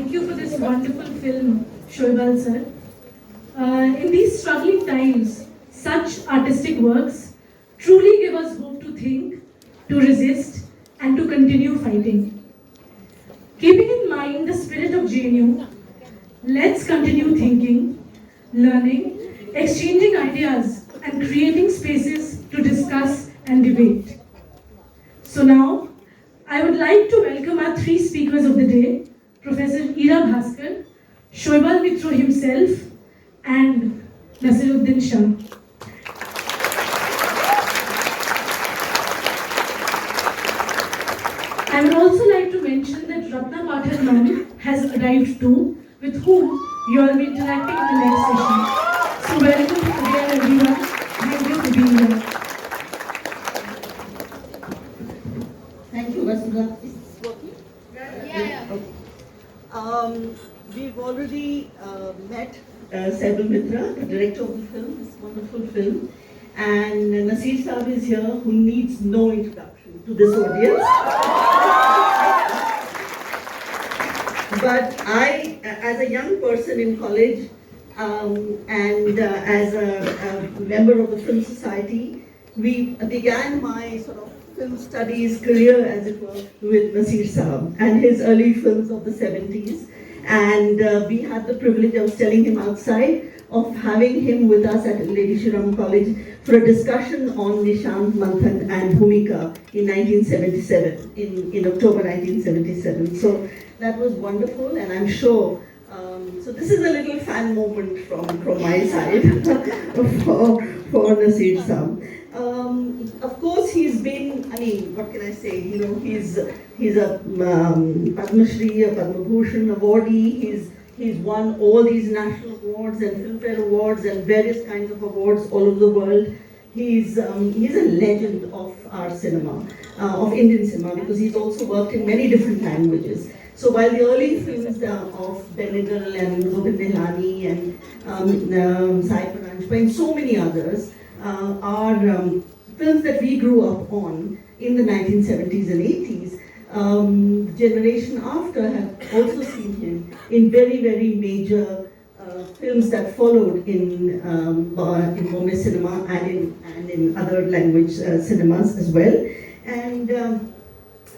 thank you for this wonderful film, Saibal sir. In these struggling times, such artistic works truly give us hope to think, to resist, and to continue fighting. Keeping in mind the spirit of JNU, let's continue thinking, learning, exchanging ideas, and creating spaces to discuss and debate. So now, I would like to welcome our three speakers of the day, Professor Ira Bhaskar, Saibal Mitra himself, and Naseeruddin Shah. I would also like to mention that Ratna Pathak ma'am has arrived too, with whom you will be interacting in the next session. So welcome again everyone. Thank you for being here. Thank you, Vasudha. Is this working? Yeah. Okay. We've already met Saibal Mitra, the director of the film, this wonderful film. And Naseer Saab is here, who needs no introduction to this audience. But I, as a young person in college, and as a member of the Film Society, we began my sort of film studies career, as it were, with Naseer Saab and his early films of the 70s. And we had the privilege, I was telling him outside, of having him with us at Lady Shriram College for a discussion on Nishant, Manthan and Bhumika in 1977, in October 1977. So that was wonderful, and I'm sure, so this is a little fan moment from my side for Naseer Saab. Of course, he's been, I mean, what can I say, you know, he's a Padma Shri, a Padma Bhushan awardee, he's won all these national awards and Filmfare awards and various kinds of awards all over the world. He's a legend of our cinema, of Indian cinema, because he's also worked in many different languages. So while the early films of Benegal and Govind Nihalani and Sai Paranjpa and so many others are films that we grew up on in the 1970s and 80s. Generation after have also seen him in very, very major films that followed in Bombay cinema and in other language cinemas as well. And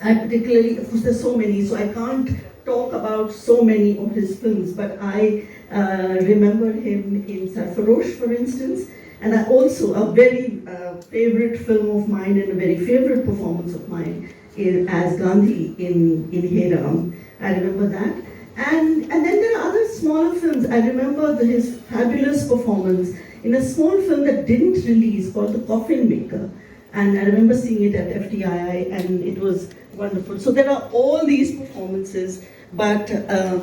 I particularly, of course there's so many, so I can't talk about so many of his films, but I remember him in Sarfarosh, for instance, and I also, a very favorite film of mine and a very favorite performance of mine as Gandhi in Heram. I remember that. And then there are other smaller films. I remember his fabulous performance in a small film that didn't release called The Coffin Maker. And I remember seeing it at FTII, and it was wonderful. So there are all these performances, but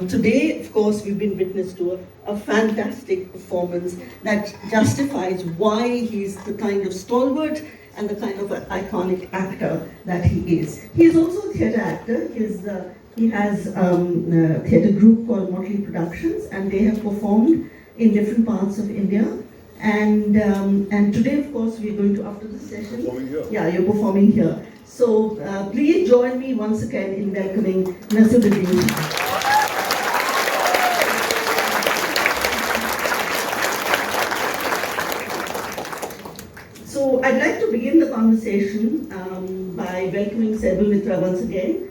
today, of course, we've been witness to a fantastic performance that justifies why he's the kind of stalwart and the kind of iconic actor that he is. He is also a theatre actor. He has a theatre group called Motley Productions, and they have performed in different parts of India. And today, of course, we're going to, after the session, yeah, you're performing here. So please join me once again in welcoming Naseeruddin Shah. So I'd like to begin the conversation by welcoming Saibal Mitra once again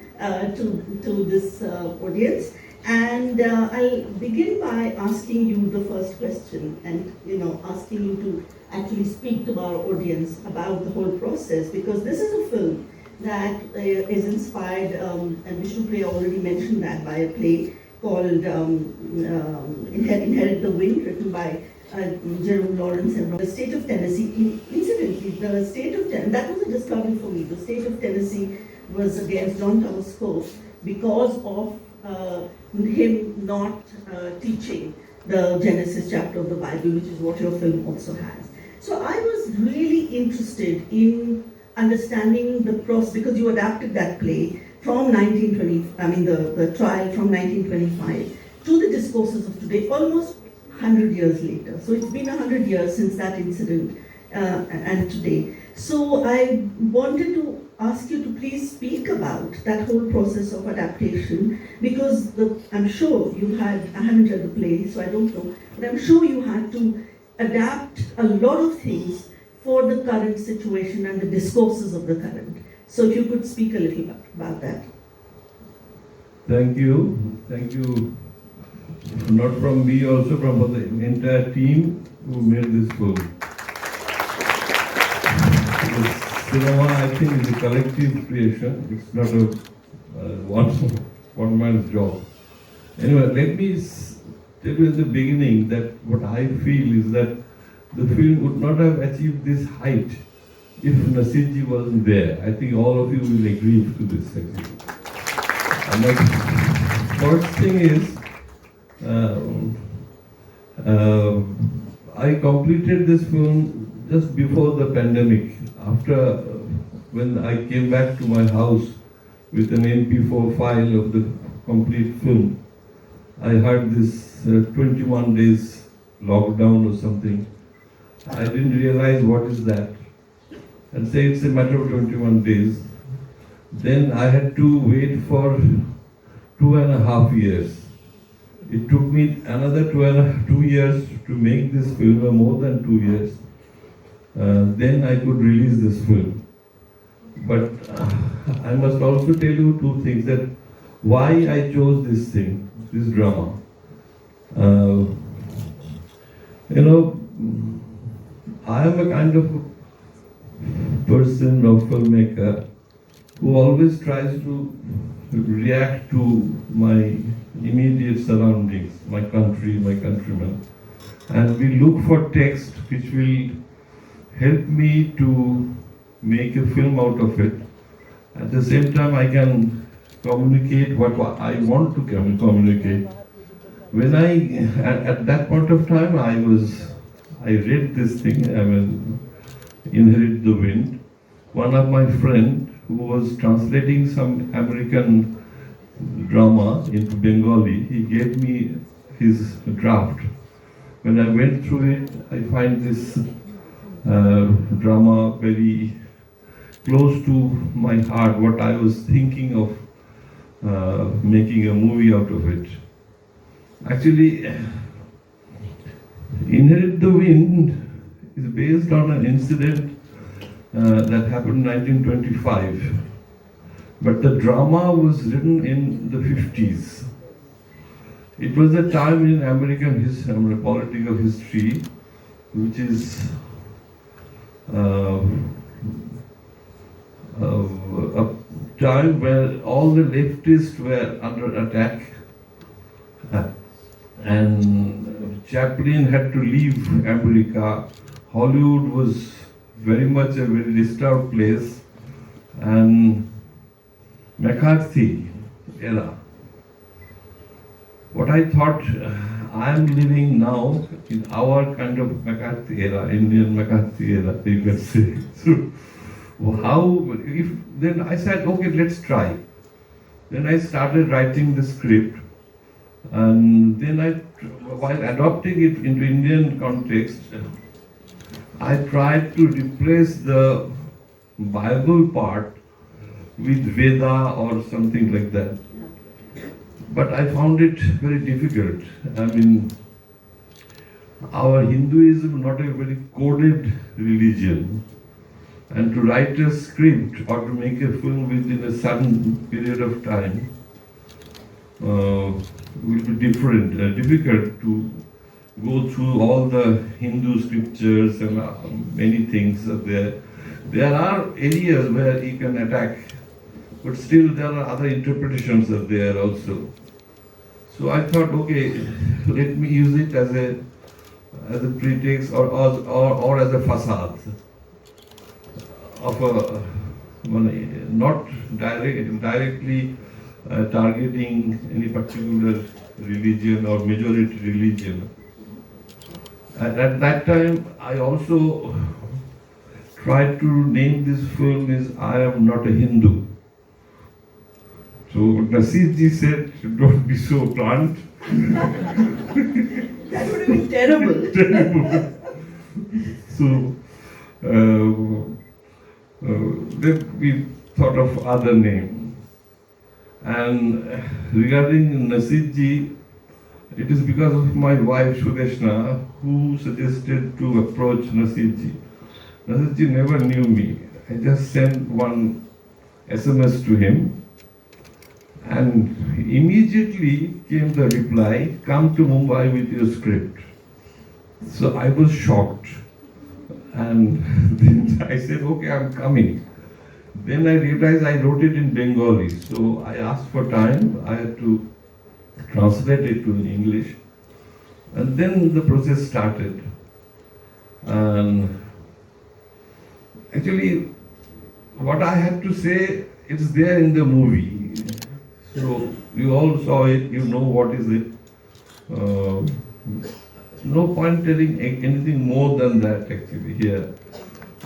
to this audience. And I'll begin by asking you the first question and, you know, asking you to actually speak to our audience about the whole process, because this is a film that is inspired, and Vishnu Priya already mentioned that, by a play called Inherit the Wind, written by Jerome Lawrence and the state of Tennessee. Incidentally, the state of Tennessee, that was a discovery for me. The state of Tennessee was against John Thomas Coe because of him not teaching the Genesis chapter of the Bible, which is what your film also has. So I was really interested in understanding the process, because you adapted that play from 1920, I mean the trial from 1925 to the discourses of today, almost 100 years later. So it's been 100 years since that incident and today. So I wanted to ask you to please speak about that whole process of adaptation, because I'm sure I haven't read the play, so I don't know, but I'm sure you had to adapt a lot of things for the current situation and the discourses of the current. So if you could speak a little bit about that. Thank you. Thank you. Not from me, also from the entire team who made this film. Cinema, I think, is a collective creation. It's not a one man's job. Anyway, let me tell you at the beginning that what I feel is that the film would not have achieved this height if Naseerji wasn't there. I think all of you will agree to this. Actually. And the first thing is, I completed this film just before the pandemic. After, when I came back to my house with an MP4 file of the complete film, I heard this 21 days lockdown or something. I didn't realize what is that. And say it's a matter of 21 days. Then I had to wait for 2.5 years. It took me another 2 years to make this film, or more than 2 years. Then I could release this film. But I must also tell you two things, that why I chose this thing, this drama. I am a kind of person or filmmaker who always tries to react to my immediate surroundings, my country, my countrymen. And we look for text which will help me to make a film out of it. At the same time, I can communicate what I want to communicate. When at that point of time, I read this thing, Inherit the Wind. One of my friends who was translating some American drama into Bengali, he gave me his draft. When I went through it, I find this drama very close to my heart, what I was thinking of making a movie out of it. Actually, Inherit the Wind is based on an incident that happened in 1925. But the drama was written in the 50s. It was a time in American political history, which is a time where all the leftists were under attack, and Chaplin had to leave America. Hollywood was very much a very disturbed place, and McCarthy era. What I thought, I am living now in our kind of McCarthy era, Indian McCarthy era, you can say. So, then I said, okay, let's try. Then I started writing the script, and then while adopting it into Indian context, I tried to replace the Bible part with Veda or something like that. But I found it very difficult. Our Hinduism is not a very coded religion. And to write a script or to make a film within a certain period of time will be difficult to go through all the Hindu scriptures and many things are there. There are areas where you can attack, but still there are other interpretations are there also. So I thought, okay, let me use it as a pretext or as a facade of not directly targeting any particular religion or majority religion. At that time, I also tried to name this film as I Am Not a Hindu. So Naseerji said, don't be so blunt. That would have been terrible. Terrible. So then we thought of other name. And regarding Naseerji, it is because of my wife Sudeshna who suggested to approach Naseerji. Naseerji never knew me. I just sent one SMS to him, and immediately came the reply, "Come to Mumbai with your script." So I was shocked, and then I said, "Okay, I'm coming." Then I realized I wrote it in Bengali, so I asked for time. I had to translate it to English, and then the process started. And actually, what I had to say, it's there in the movie. So you all saw it, you know what is it. No point telling anything more than that actually here.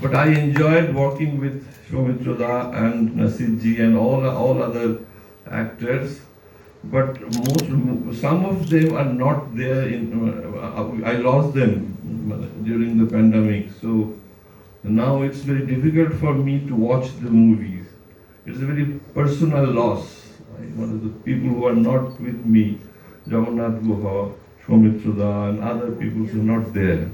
But I enjoyed working with Soumitra and Naseerji and all other actors. But some of them are not there. I lost them during the pandemic. So now it's very difficult for me to watch the movies. It's a very personal loss. One of the people who are not with me, Jagannath Guha, Soumitra and other people who are not there.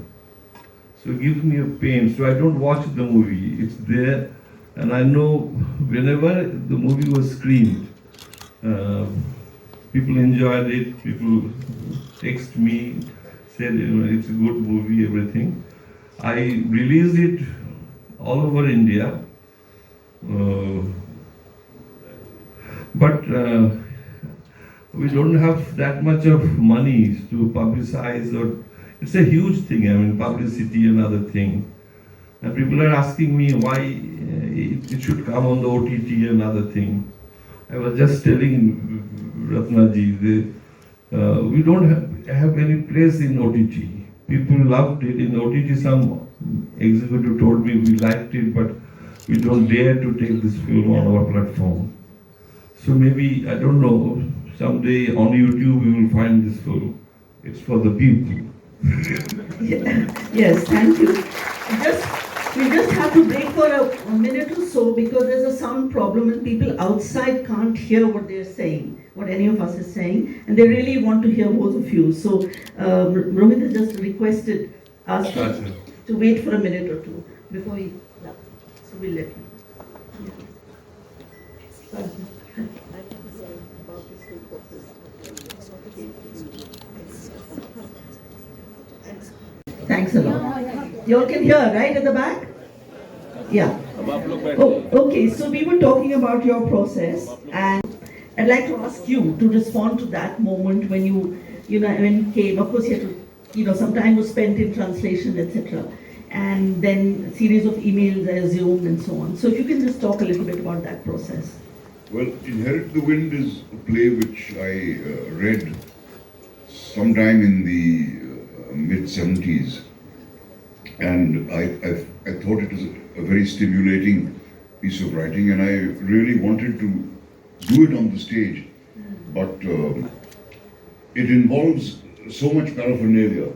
So it gives me a pain. So I don't watch the movie. It's there, and I know whenever the movie was screened, people enjoyed it. People text me, said it's a good movie, everything. I released it all over India, but we don't have that much of money to publicize, or it's a huge thing. I mean, publicity and other thing. And people are asking me why it should come on the OTT and other thing. I was just telling Ratnaji, we don't have any place in OTT. People loved it in OTT. Some executive told me we liked it, but we don't dare to take this film on our platform. So maybe, I don't know, someday on YouTube we will find this film. It's for the people. Yes, thank you. We just have to break for a minute or so because there's a sound problem and people outside can't hear what they're saying, what any of us is saying, and they really want to hear both of you. So Rohit has just requested us to wait for a minute or two before we, so we'll let you. Yeah. Thanks a lot. You all can hear, right, at the back? Yeah. Oh, okay, so we were talking about your process, and I'd like to ask you to respond to that moment when when you came. Of course, you had to, some time was spent in translation, etc. And then a series of emails, I assume, and so on. So if you can just talk a little bit about that process. Well, Inherit the Wind is a play which I read sometime in the mid-70s, and I thought it was a very stimulating piece of writing, and I really wanted to do it on the stage, but it involves so much paraphernalia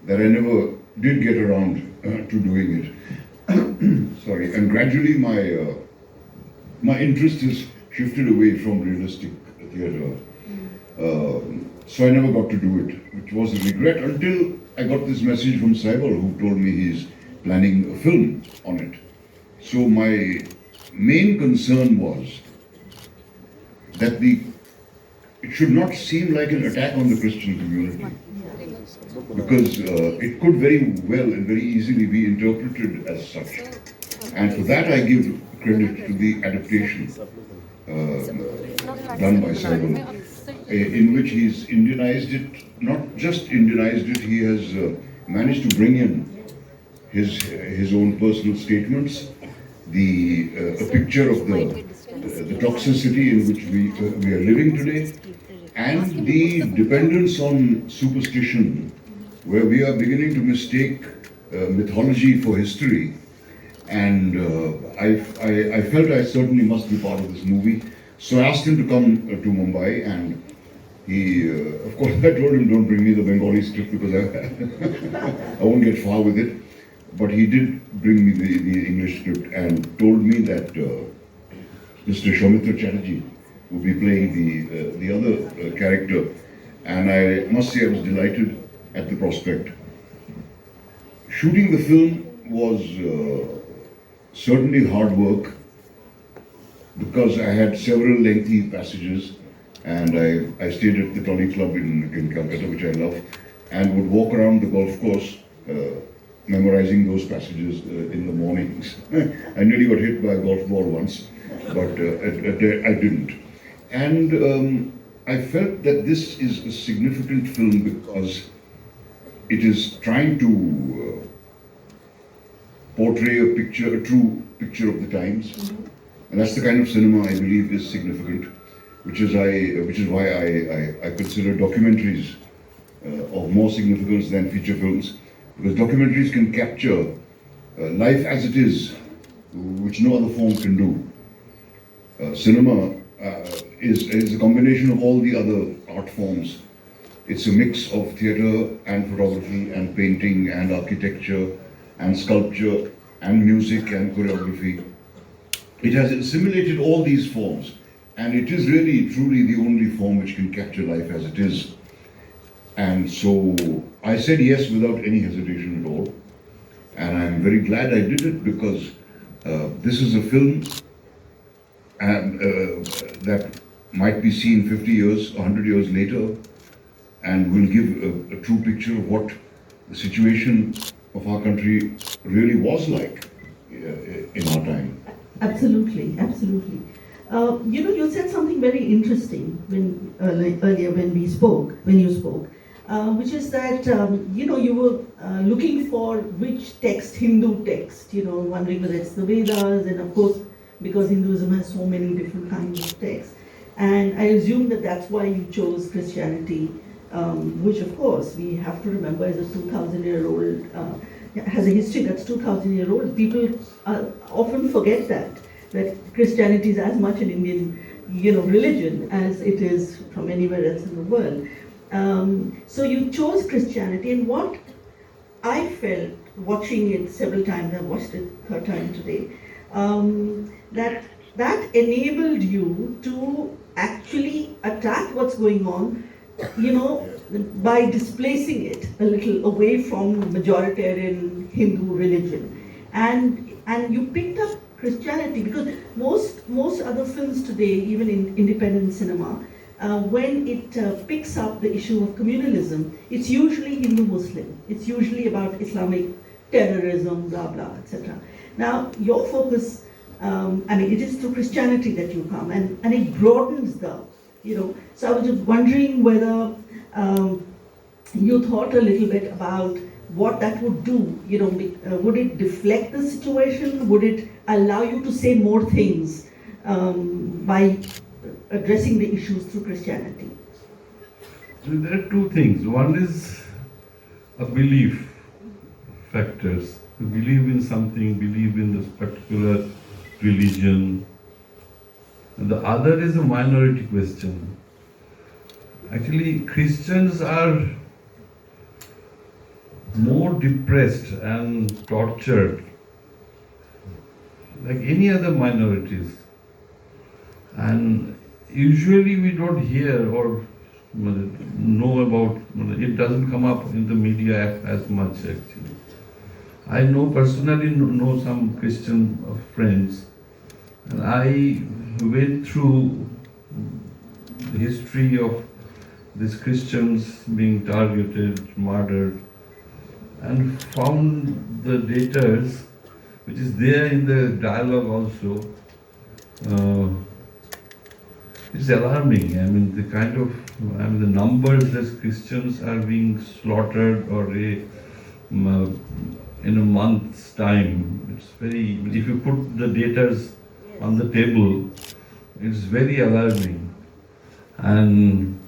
that I never did get around to doing it. Sorry, and gradually my interest has shifted away from realistic theatre. So I never got to do it, which was a regret until I got this message from Saibal, who told me he's planning a film on it. So my main concern was that it should not seem like an attack on the Christian community, because it could very well and very easily be interpreted as such. And for that I give credit to the adaptation done by Saibal, in which he's Indianized it, not just Indianized it, he has managed to bring in his own personal statements, a picture of the toxicity in which we are living today, and the dependence on superstition, where we are beginning to mistake mythology for history. And I felt I certainly must be part of this movie. So I asked him to come to Mumbai, and he, of course, I told him don't bring me the Bengali script because I won't get far with it. But he did bring me the English script and told me that Mr. Soumitra Chatterjee will be playing the other character, and I must say I was delighted at the prospect. Shooting the film was certainly hard work because I had several lengthy passages, and I stayed at the Trolley Club in Calcutta, which I love, and would walk around the golf course memorizing those passages in the mornings. I nearly got hit by a golf ball once, but I didn't. And I felt that this is a significant film because it is trying to portray a true picture of the times. And that's the kind of cinema I believe is significant, which is why I consider documentaries of more significance than feature films, because documentaries can capture life as it is, which no other form can do. Cinema is a combination of all the other art forms. It's a mix of theatre and photography and painting and architecture and sculpture and music and choreography. It has assimilated all these forms, and it is really, truly the only form which can capture life as it is. And so I said yes without any hesitation at all. And I'm very glad I did it because this is a film that might be seen 50 years, 100 years later, and will give a true picture of what the situation of our country really was like in our time. Absolutely, absolutely. You said something very interesting when earlier when you spoke, which is that you were looking for which text, Hindu text, wondering whether it's the Vedas, and of course because Hinduism has so many different kinds of texts. And I assume that that's why you chose Christianity, which of course we have to remember is a 2,000-year-old. Has a history that's 2,000 years old. People often forget that Christianity is as much an Indian, religion as it is from anywhere else in the world. So you chose Christianity, and what I felt watching it several times, I watched it third time today, that enabled you to actually attack what's going on, by displacing it a little away from majoritarian Hindu religion, and you picked up Christianity because most other films today, even in independent cinema, when it picks up the issue of communalism, it's usually Hindu-Muslim. It's usually about Islamic terrorism, blah blah, etc. Now your focus, it is through Christianity that you come, and it broadens the. So I was just wondering whether you thought a little bit about what that would do. Would it deflect the situation? Would it allow you to say more things by addressing the issues through Christianity? So there are two things. One is a belief factors. You believe in something, believe in this particular religion. And the other is a minority question. Actually, Christians are more depressed and tortured like any other minorities. And usually we don't hear or know about, it doesn't come up in the media as much actually. I personally know some Christian friends, and I went through the history of these Christians being targeted, murdered, and found the data, which is there in the dialogue also. It's alarming. The numbers that Christians are being slaughtered or in a month's time. It's very. If you put the data on the table, it's very alarming. And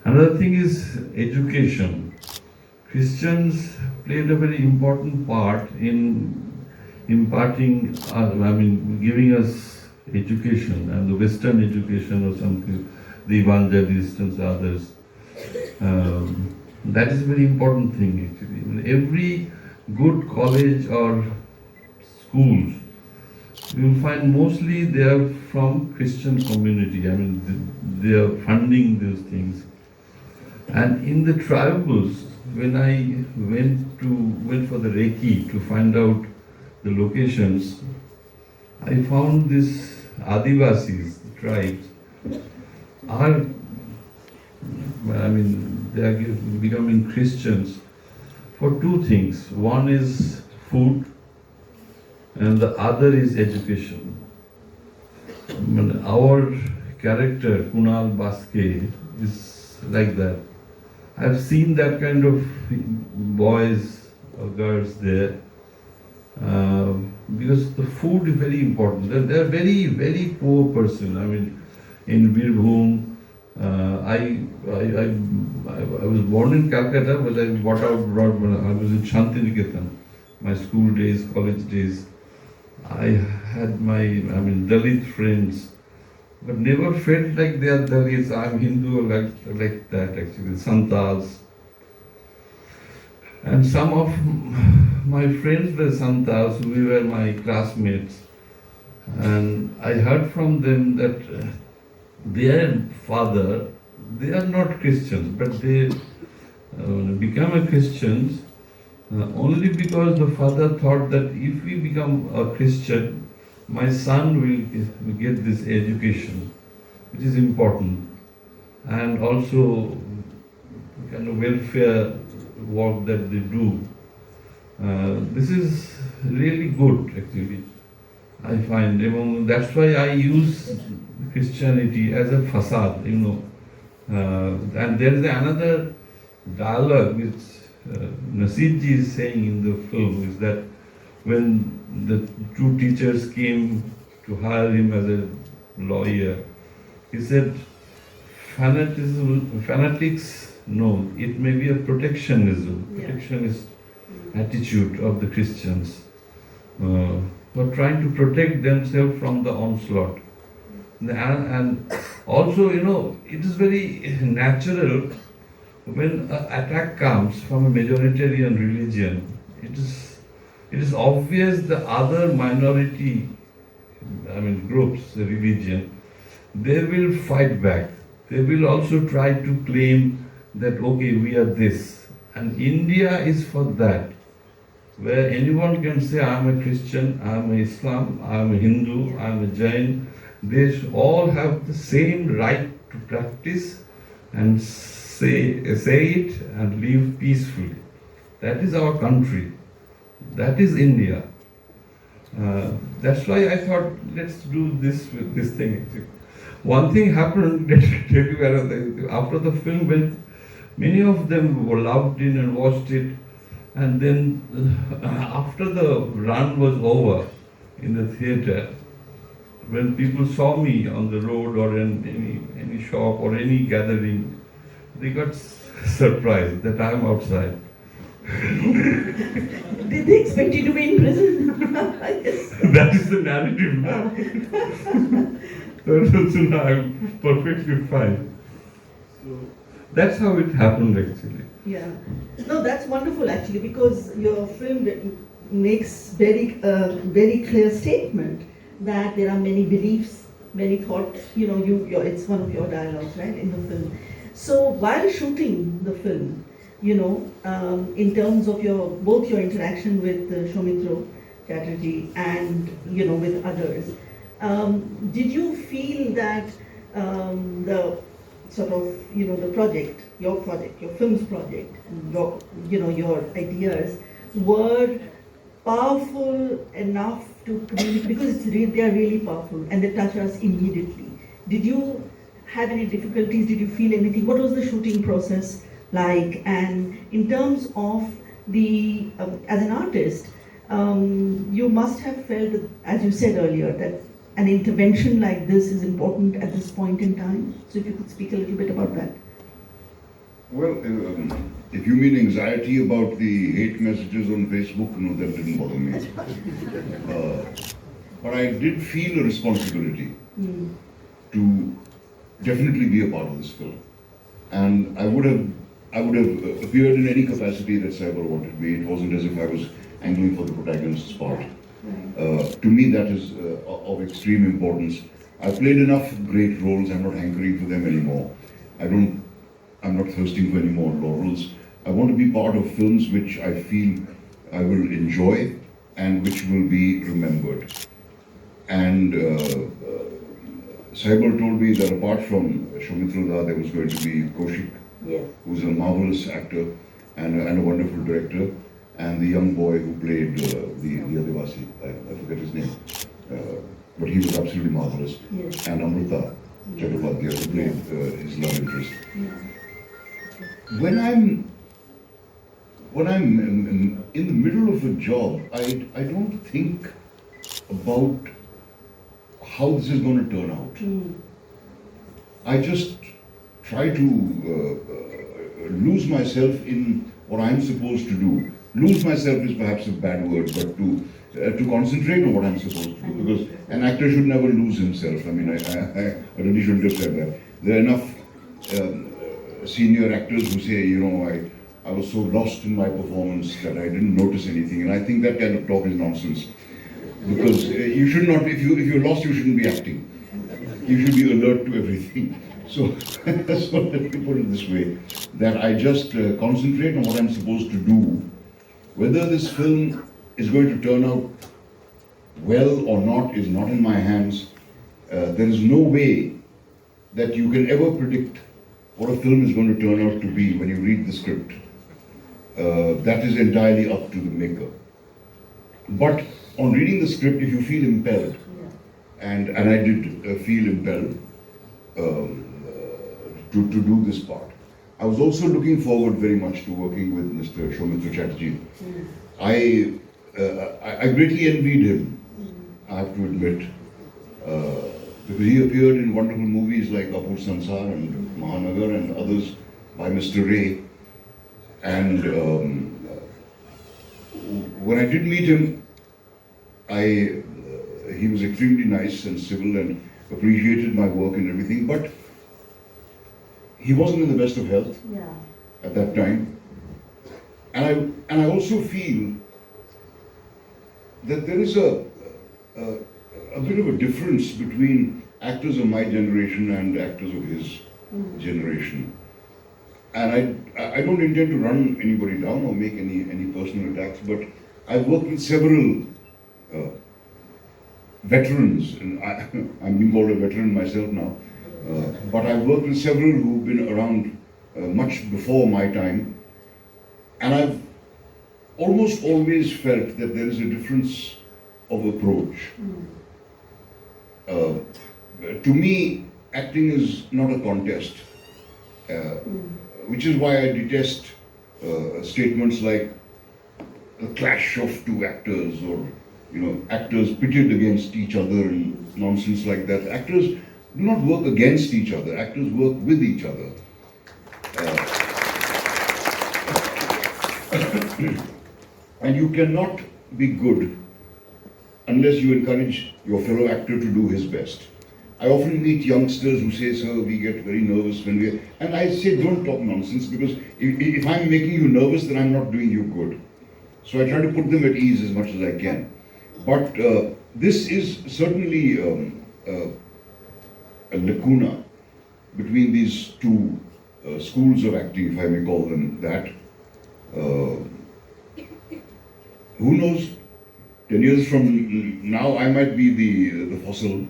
another thing is education. Christians played a very important part in imparting, giving us education, and the Western education or something, the evangelists and others. That is a very important thing actually. Every good college or schools you'll find mostly they are from Christian community. I mean, they are funding these things. And in the tribals, when I went for the Reiki to find out the locations, I found this Adivasis, the tribes, are, I mean, they are becoming Christians for two things. One is food, and the other is education. I mean, our character, Kunal Baske, is like that. I've seen that kind of boys or girls there. Because the food is very important. They're very, very poor person. I mean, in Birbhum, I was born in Calcutta, but I I was in Shantiniketan. My school days, college days. I had Dalit friends, but never felt like they are Dalits. I'm Hindu, like that actually, Santals. And some of my friends were Santals, we were my classmates. And I heard from them that their father, they are not Christians, but they become a Christians only because the father thought that if we become a Christian, my son will get this education, which is important, and also kind of welfare work that they do. This is really good, actually, I find. That's why I use Christianity as a facade, And there is another dialogue which Naseerji is saying in the film, is that when the two teachers came to hire him as a lawyer, he said, fanatics, no, it may be a protectionist attitude of the Christians, who are trying to protect themselves from the onslaught. And also, it is very natural when an attack comes from a majoritarian religion. It is obvious the other minority, groups, the religion, they will fight back. They will also try to claim that, okay, we are this. And India is for that, where anyone can say, I'm a Christian, I'm a Islam, I'm a Hindu, I'm a Jain. They all have the same right to practice and say it and live peacefully. That is our country. That is India. That's why I thought, let's do this with this thing. One thing happened, let me tell you another. After the film went, many of them were loved in and watched it. And then after the run was over in the theatre, when people saw me on the road or in any shop or any gathering, they got surprised that I'm outside. Did they expect you to be in prison? Yes. That is the narrative now. So now I'm perfectly fine. So that's how it happened actually. Yeah. No, that's wonderful actually, because your film makes very clear statement that there are many beliefs, many thoughts. It's one of your dialogues, right, in the film. So while shooting the film, in terms of both your interaction with Soumitra Chatterjee and with others, did you feel that the sort of the project, your film's project, your ideas were powerful enough to communicate, because they are really powerful and they touch us immediately? Did you have any difficulties? Did you feel anything? What was the shooting process like? And in terms of the as an artist, you must have felt, as you said earlier, that an intervention like this is important at this point in time. So if you could speak a little bit about that. Well, if you mean anxiety about the hate messages on Facebook, no, that didn't bother me. But I did feel a responsibility to definitely be a part of this film. And I would have appeared in any capacity that Saibal wanted me. It wasn't as if I was angling for the protagonist's part. To me, that is of extreme importance. I've played enough great roles. I'm not hankering for them anymore. I'm not thirsting for any more laurels. I want to be part of films which I feel I will enjoy and which will be remembered. And Saibal told me that apart from Naseeruddin, there was going to be Kaushik, Yes. who's a marvelous actor and a wonderful director, and the young boy who played the Adivasi, I forget his name, but he was absolutely marvelous. Yes. And Amrita Chattopadhyay, who played his love interest. Yeah. When I'm in the middle of a job, I don't think about how this is going to turn out. I just try to lose myself in what I'm supposed to do. Lose myself is perhaps a bad word, but to concentrate on what I'm supposed to do, because an actor should never lose himself. I mean, I really shouldn't have said that. There are enough senior actors who say, you know, I was so lost in my performance that I didn't notice anything, and I think that kind of talk is nonsense. Because you should not, if you're lost, you shouldn't be acting. You should be alert to everything. So let me put it this way, that I just concentrate on what I'm supposed to do. Whether this film is going to turn out well or not is not in my hands. There is no way that you can ever predict what a film is going to turn out to be when you read the script. That is entirely up to the maker. But on reading the script, if you feel impelled, and I did feel impelled to do this part. I was also looking forward very much to working with Mr. Saumitra Chatterjee. I greatly envied him, I have to admit, because he appeared in wonderful movies like Apur Sansar and Mahanagar and others by Mr. Ray. And when I did meet him, he was extremely nice and civil and appreciated my work and everything, but he wasn't in the best of health at that time. And I also feel that there is a bit of a difference between actors of my generation and actors of his generation. And I don't intend to run anybody down or make any personal attacks, but I've worked with several veterans, and I'm being called a veteran myself now, but I've worked with several who've been around much before my time, and I've almost always felt that there is a difference of approach. To me, acting is not a contest, which is why I detest statements like a clash of two actors, or actors pitted against each other and nonsense like that. Actors do not work against each other. Actors work with each other. And you cannot be good unless you encourage your fellow actor to do his best. I often meet youngsters who say, sir, we get very nervous when we... And I say, don't talk nonsense, because if I'm making you nervous, then I'm not doing you good. So I try to put them at ease as much as I can. But this is certainly a lacuna between these two schools of acting, if I may call them that. Who knows, 10 years from now, I might be the fossil.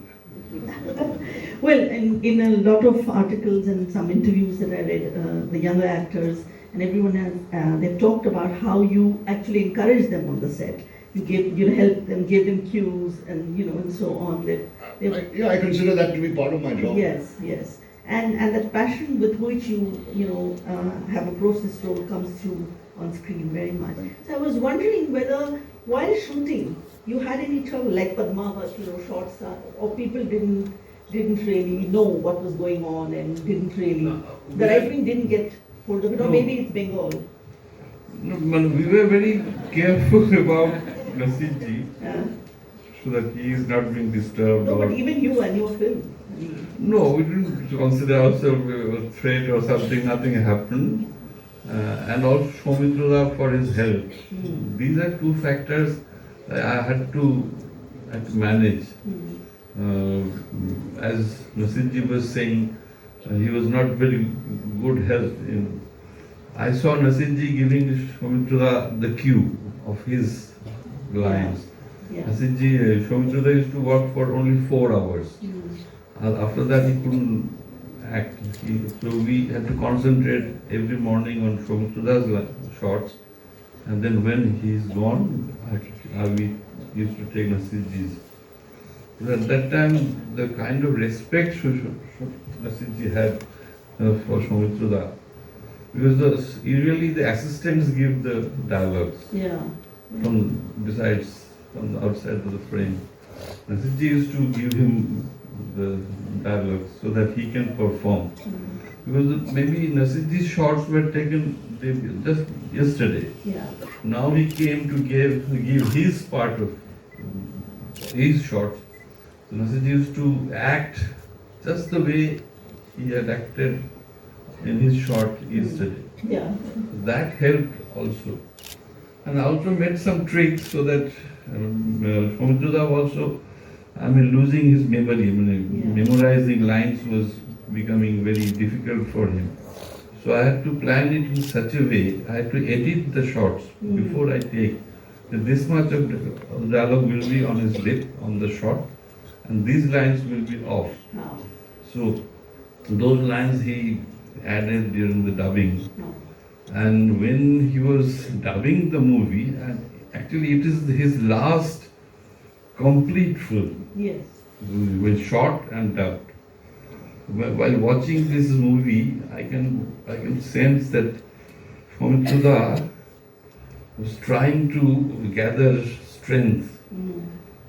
Well, in a lot of articles and some interviews that I read, the younger actors and everyone has, they've talked about how you actually encourage them on the set. You help them, give them cues, and and so on. I consider that to be part of my job. Yes, yes, and that passion with which you have approached this role comes through on screen very much. So I was wondering whether while shooting you had any trouble, like Padmavat, shots, or people didn't really know what was going on and didn't really the writing didn't get hold of it, or maybe it's Bengal. No, we were very careful about Naseerji, so that he is not being disturbed. No, but even you and your film. No, we didn't consider ourselves a threat or something. Nothing happened. And also Saumitra for his health. These are two factors I had to manage. As Naseerji was saying, he was not very good health. I saw Naseerji giving Shomitra the cue of his lines. Yeah. Naseerji, Shomitra used to work for only 4 hours. After that, he couldn't act. So we had to concentrate every morning on Shomitra's shots. And then when he's gone, we used to take Naseerji's. At that time, the kind of respect Naseerji had for Shomitra, because usually the assistants give the dialogues from the outside of the frame. Naseerji used to give him the dialogues so that he can perform. Because maybe Naseerji's shots were taken just yesterday. Now he came to give his part of his shots. So Naseerji used to act just the way he had acted in his shot yesterday. That helped also. And I also made some tricks so that Shomitra also, losing his memory. Memorizing lines was becoming very difficult for him. So I had to plan it in such a way, I had to edit the shots before I take. That this much of dialogue will be on his lip, on the shot, and these lines will be off. So those lines he added during the dubbing. And when he was dubbing the movie, and actually it is his last complete film. With shot and dubbed. While watching this movie, I can sense that Shomitra was trying to gather strength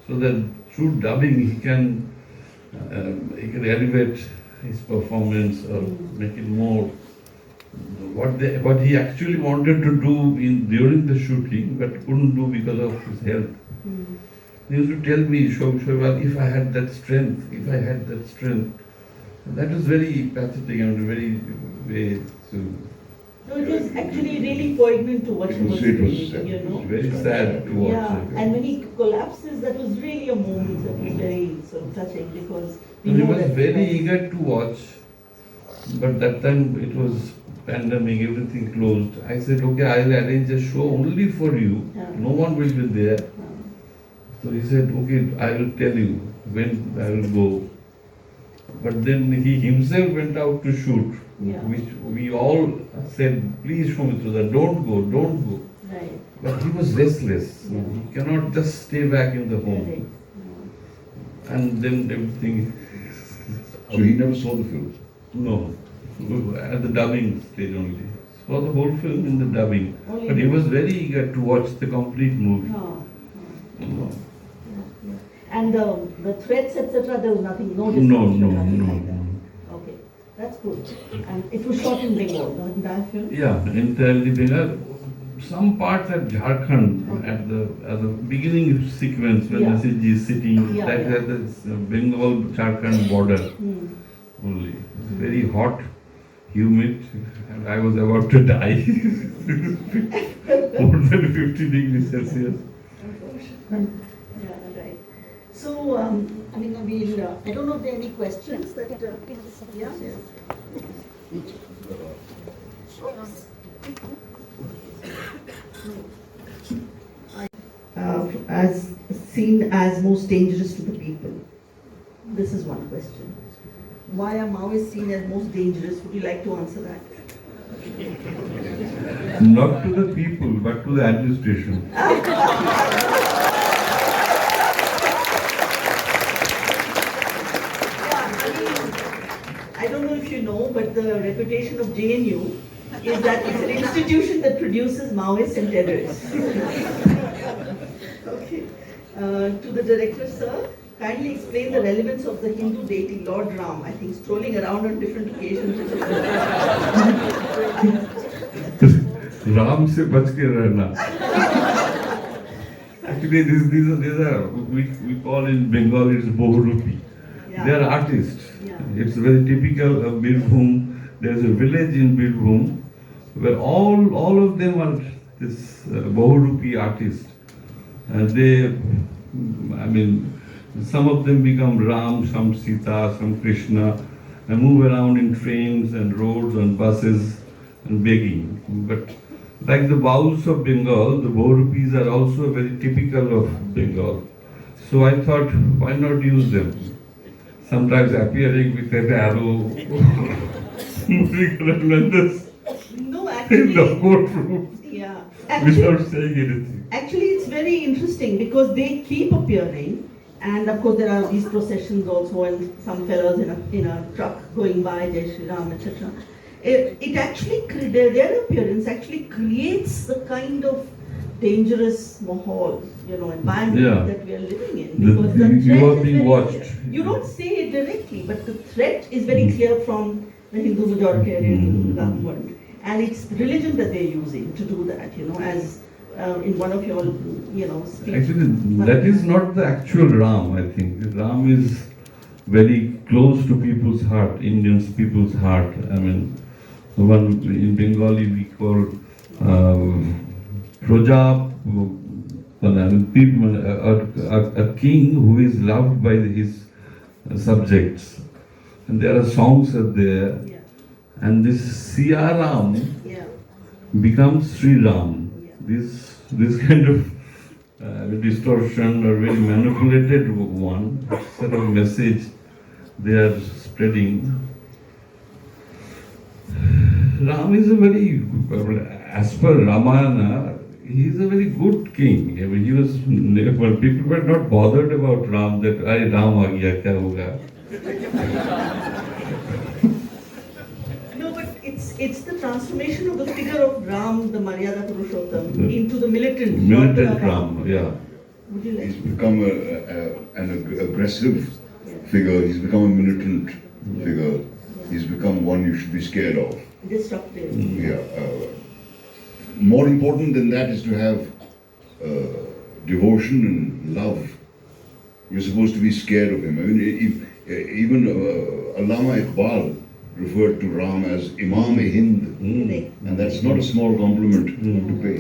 so that through dubbing he can elevate his performance or make it more what he actually wanted to do during the shooting but couldn't do because of his health. He used to tell me, Shoaib, if I had that strength, that was very pathetic and very way to. No, it was actually really poignant to watch him. It was very sad to watch. And when he collapses, that was really a moment that was very sort of touching because he was very eager to watch, but that time it was pandemic, everything closed. I said, okay, I'll arrange a show only for you. No one will be there. So he said, okay, I will tell you when I will go. But then he himself went out to shoot, which we all said, please Shomitra, don't go. But he was restless. He cannot just stay back in the home. And then everything. So he never saw the film? No, at the dubbing stage only. Saw the whole film in the dubbing. But he was very eager to watch the complete movie. And the threats, etc., there was nothing, no discussion, nothing like that. Okay, that's good. And it was shot in Bengal, the entire film? Yeah, entirely Bengal. Some parts at Jharkhand, at the beginning sequence when Naseerji is sitting, that at the Bengal-Jharkhand border only. It's very hot, humid, and I was about to die. More than 50 degrees Celsius. So, I don't know if there are any questions that, as seen as most dangerous to the people. This is one question. Why are Maoists seen as most dangerous? Would you like to answer that? Not to the people, but to the administration. I don't know if you know, but the reputation of JNU is that it's an institution that produces Maoists and terrorists. Okay. To the director, sir, kindly explain the relevance of the Hindu deity Lord Ram, I think, strolling around on different occasions. Ram se bach ke rehna. Actually, these are we call in Bengal it's Bohurupi. They are artists. It's very typical of Birbhum. There's a village in Birbhum where all of them are this Bohurupi artists. I mean, some of them become Ram, some Sita, some Krishna, and move around in trains and roads and buses and begging. But like the Bauls of Bengal, the Borupis are also very typical of Bengal. So I thought, why not use them? Sometimes appearing with an arrow, moving around this No, in the actually, courtroom yeah. without saying anything. Actually, it's very interesting because they keep appearing, and of course there are these processions also, and some fellows in a truck going by, Jai Shri Ram, etc. It actually, their appearance actually creates the kind of dangerous mahal, environment Yeah. that we are living in. The- Because the you threat are is being very watched. clear. You don't say it directly, but the threat is very clear from the Hindu majoritarian government. And it's religion that they're using to do that, as in one of your, speeches. Actually, that is not the actual Ram, I think. Ram is very close to people's heart, Indian people's heart. I mean, the one in Bengali we call Praja, a king who is loved by his subjects. And there are songs are there. Yeah, And this Siya Ram yeah, becomes Sri Ram. yeah. This kind of distortion or very manipulated one sort of message they are spreading. Ram is a very, as per Ramayana, he is a very good king. I mean, he was, well, people were not bothered about Ram, that, "Arey Ram aa gaya, kya hoga?" No, but it's the transformation of the figure of Ram, the Maryada Purushottam, into the militant. Militant not the Ram, yeah. Would you He's like? become an aggressive figure. He's become a militant figure. He's become one you should be scared of. Disruptive. Yeah. More important than that is to have devotion and love. You're supposed to be scared of him. I mean, even Allama Iqbal referred to Ram as Imam-e-Hind, Correct. and that's not a small compliment to pay.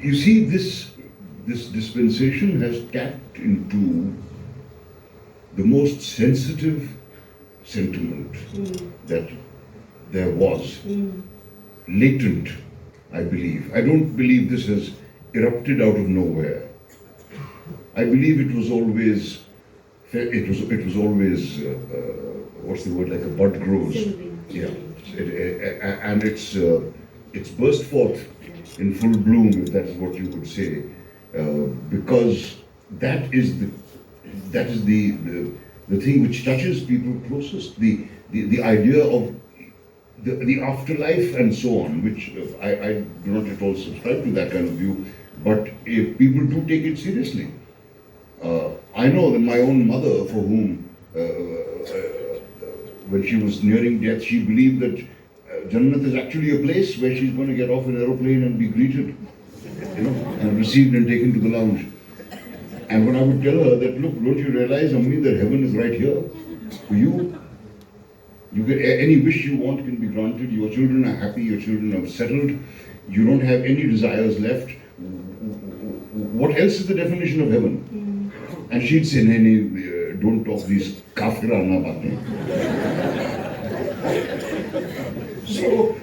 You see, this dispensation has tapped into the most sensitive sentiment that there was, latent, I believe. I don't believe this has erupted out of nowhere. I believe it was always, what's the word, like a bud grows. Simmering. Yeah, and it's burst forth in full bloom, if that is what you could say, because that is the thing which touches people closest, the idea of the afterlife and so on, which I do not at all subscribe to that kind of view, but if people do take it seriously. I know that my own mother, for whom when she was nearing death, she believed that Jannat is actually a place where she's going to get off an aeroplane and be greeted, and received and taken to the lounge. And when I would tell her that, look, don't you realize, Ammi, that heaven is right here for you? You get any wish you want can be granted. Your children are happy. Your children are settled. You don't have any desires left. What else is the definition of heaven? And she'd say, "Nee, don't talk these kafirana baatein." So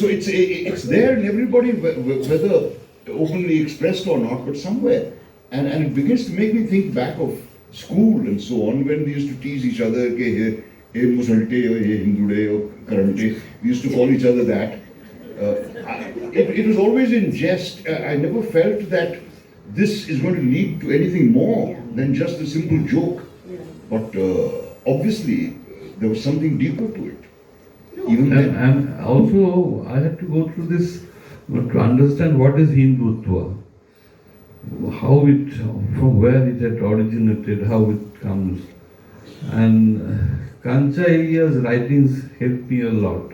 it's there in everybody, whether openly expressed or not, but somewhere. And it begins to make me think back of school and so on, when we used to tease each other, hey Musalte, or hey Hindude, or Karante. We used to call each other that. It was always in jest. I never felt that this is going to lead to anything more than just a simple joke. But obviously, there was something deeper to it. Even then. And also, I had to go through this to understand what is Hindutva, how it, from where it had originated, how it comes. And Kancha Ilia's writings helped me a lot.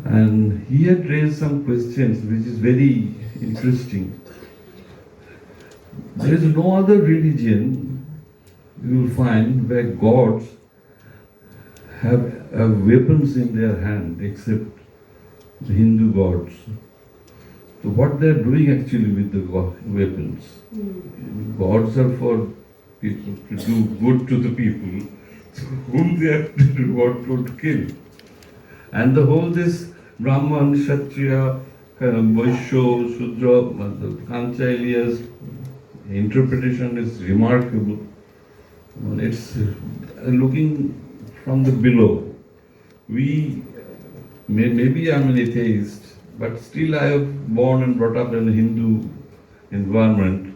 And he had raised some questions which is very interesting. There is no other religion you will find where gods have weapons in their hand except the Hindu gods. So what they're doing actually with the weapons. Gods are for people to do good to the people whom they have to kill. And the whole this Brahman, Kshatriya, Vaishya, Shudra, Kancha Elias interpretation is remarkable. It's looking from the below. Maybe I'm an atheist, but still I have born and brought up in a Hindu environment.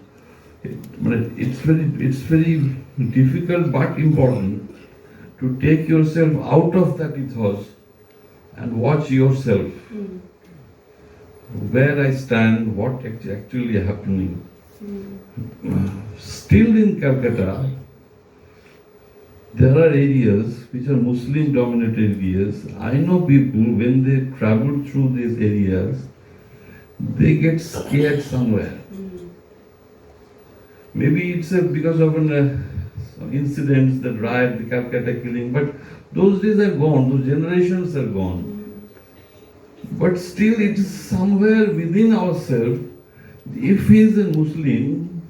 It's very difficult but important to take yourself out of that ethos and watch yourself. Where I stand, what actually happening. Still in Calcutta, there are areas which are Muslim dominated areas. I know people when they travel through these areas, they get scared somewhere. Maybe it's because of some incidents, the riot, the Calcutta killing, but those days are gone, those generations are gone. But still it is somewhere within ourselves, if he is a Muslim,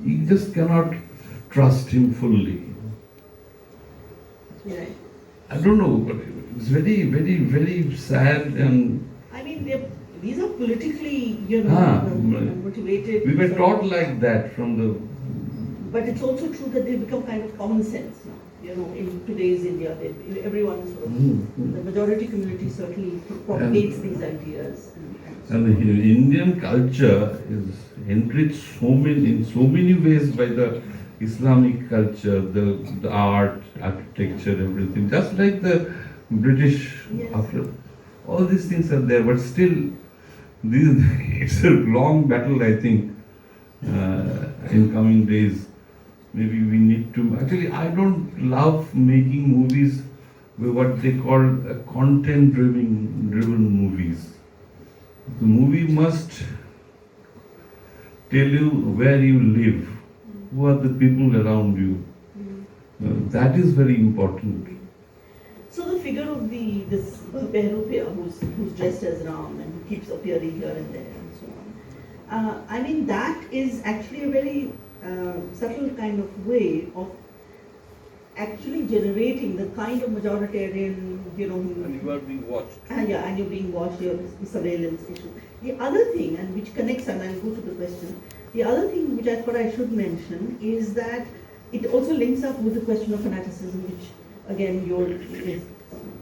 you just cannot trust him fully. Yeah. I don't know, but it's very, very, very sad and... I mean, these are politically, motivated. We were taught like that from the... But it's also true that they become kind of common sense now. In today's India, everyone sort of, the majority community certainly propagates these ideas. And the Indian culture is enriched in so many ways by the Islamic culture, the art, architecture, everything. Just like the British, after all these things are there, but still, it's a long battle, I think, in coming days. Maybe we need to. Actually, I don't love making movies with what they call content-driven movies. The movie must tell you where you live, who are the people around you. That is very important. So the figure of this Behrupiya who's dressed as Ram and who keeps appearing here and there and so on. I mean, that is actually a very subtle kind of way of actually generating the kind of majoritarian, And you are being watched. and you're being watched, your surveillance issue. The other thing, and which connects, and I'll go to the question, the other thing which I thought I should mention is that it also links up with the question of fanaticism, which again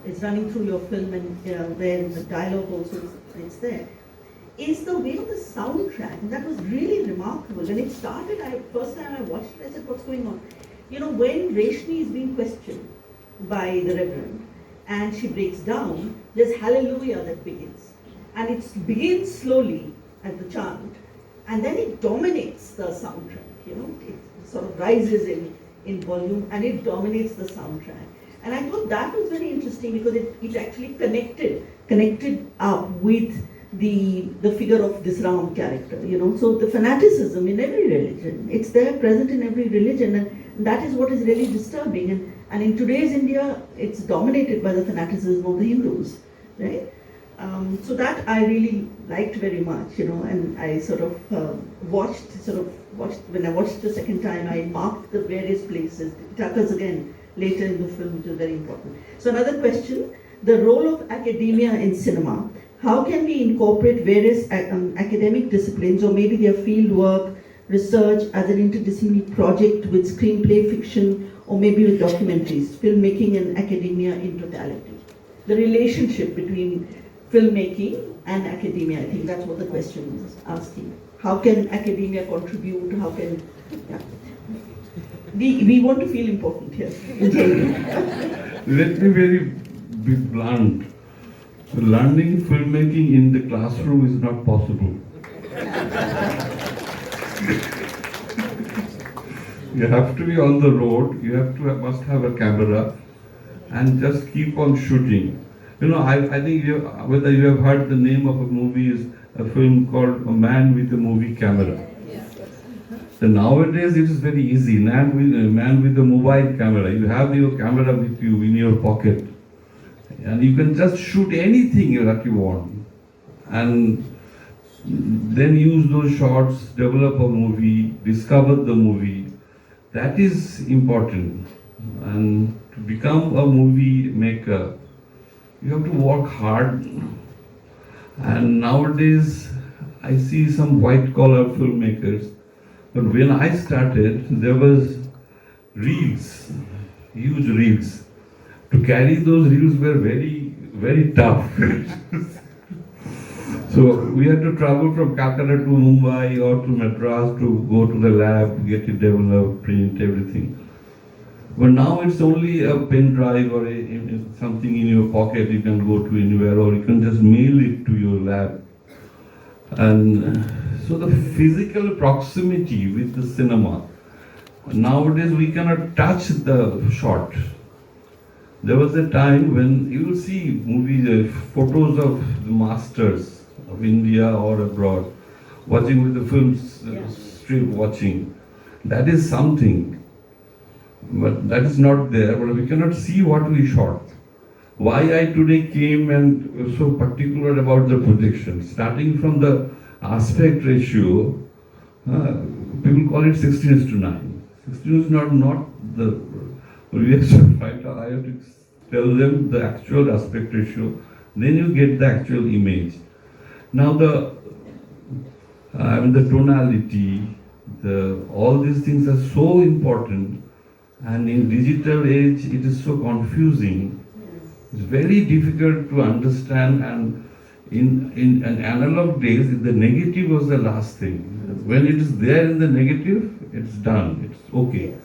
is running through your film, and where the dialogue also is there. Is the way of the soundtrack, and that was really remarkable. When it started, first time I watched it, I said, what's going on? When Reshmi is being questioned by the Reverend, and she breaks down, there's Hallelujah that begins. And it begins slowly at the chant, and then it dominates the soundtrack, it sort of rises in volume, and it dominates the soundtrack. And I thought that was very interesting because it actually connected up with the figure of this Ram character, So the fanaticism in every religion, it's there present in every religion, and that is what is really disturbing. And in today's India, it's dominated by the fanaticism of the Hindus, right? So that I really liked very much, and I sort of watched, when I watched the second time, I marked the various places. It occurs again later in the film, which is very important. So another question, the role of academia in cinema. How can we incorporate various academic disciplines or maybe their field work, research as an interdisciplinary project with screenplay, fiction, or maybe with documentaries, filmmaking and academia in totality? The relationship between filmmaking and academia, I think that's what the question is asking. How can academia contribute? How can, we want to feel important here. Let me be blunt. Learning filmmaking in the classroom is not possible. You have to be on the road, must have a camera and just keep on shooting. I think whether you have heard the name of a movie is a film called A Man with a Movie Camera. So nowadays it is very easy, man with a mobile camera. You have your camera with you in your pocket. And you can just shoot anything that you want. And then use those shots, develop a movie, discover the movie. That is important. And to become a movie maker, you have to work hard. And nowadays, I see some white collar filmmakers. But when I started, there was reels, huge reels. To carry those reels were very, very tough. So we had to travel from Calcutta to Mumbai or to Madras to go to the lab, get it developed, print, everything. But now it's only a pen drive or something in your pocket, you can go to anywhere, or you can just mail it to your lab. And so the physical proximity with the cinema, nowadays we cannot touch the shot. There was a time when you will see movies, photos of the masters of India or abroad, watching with the films strip watching. That is something, but that is not there. But we cannot see what we shot. Why I today came and was so particular about the projection, starting from the aspect ratio, people call it 16:9. 16 is not the reaction right. I have to tell them the actual aspect ratio, then you get the actual image. Now the tonality, all these things are so important, and in digital age it is so confusing. It's very difficult to understand, and in an analog days, the negative was the last thing. When it is there in the negative, it's done, it's okay.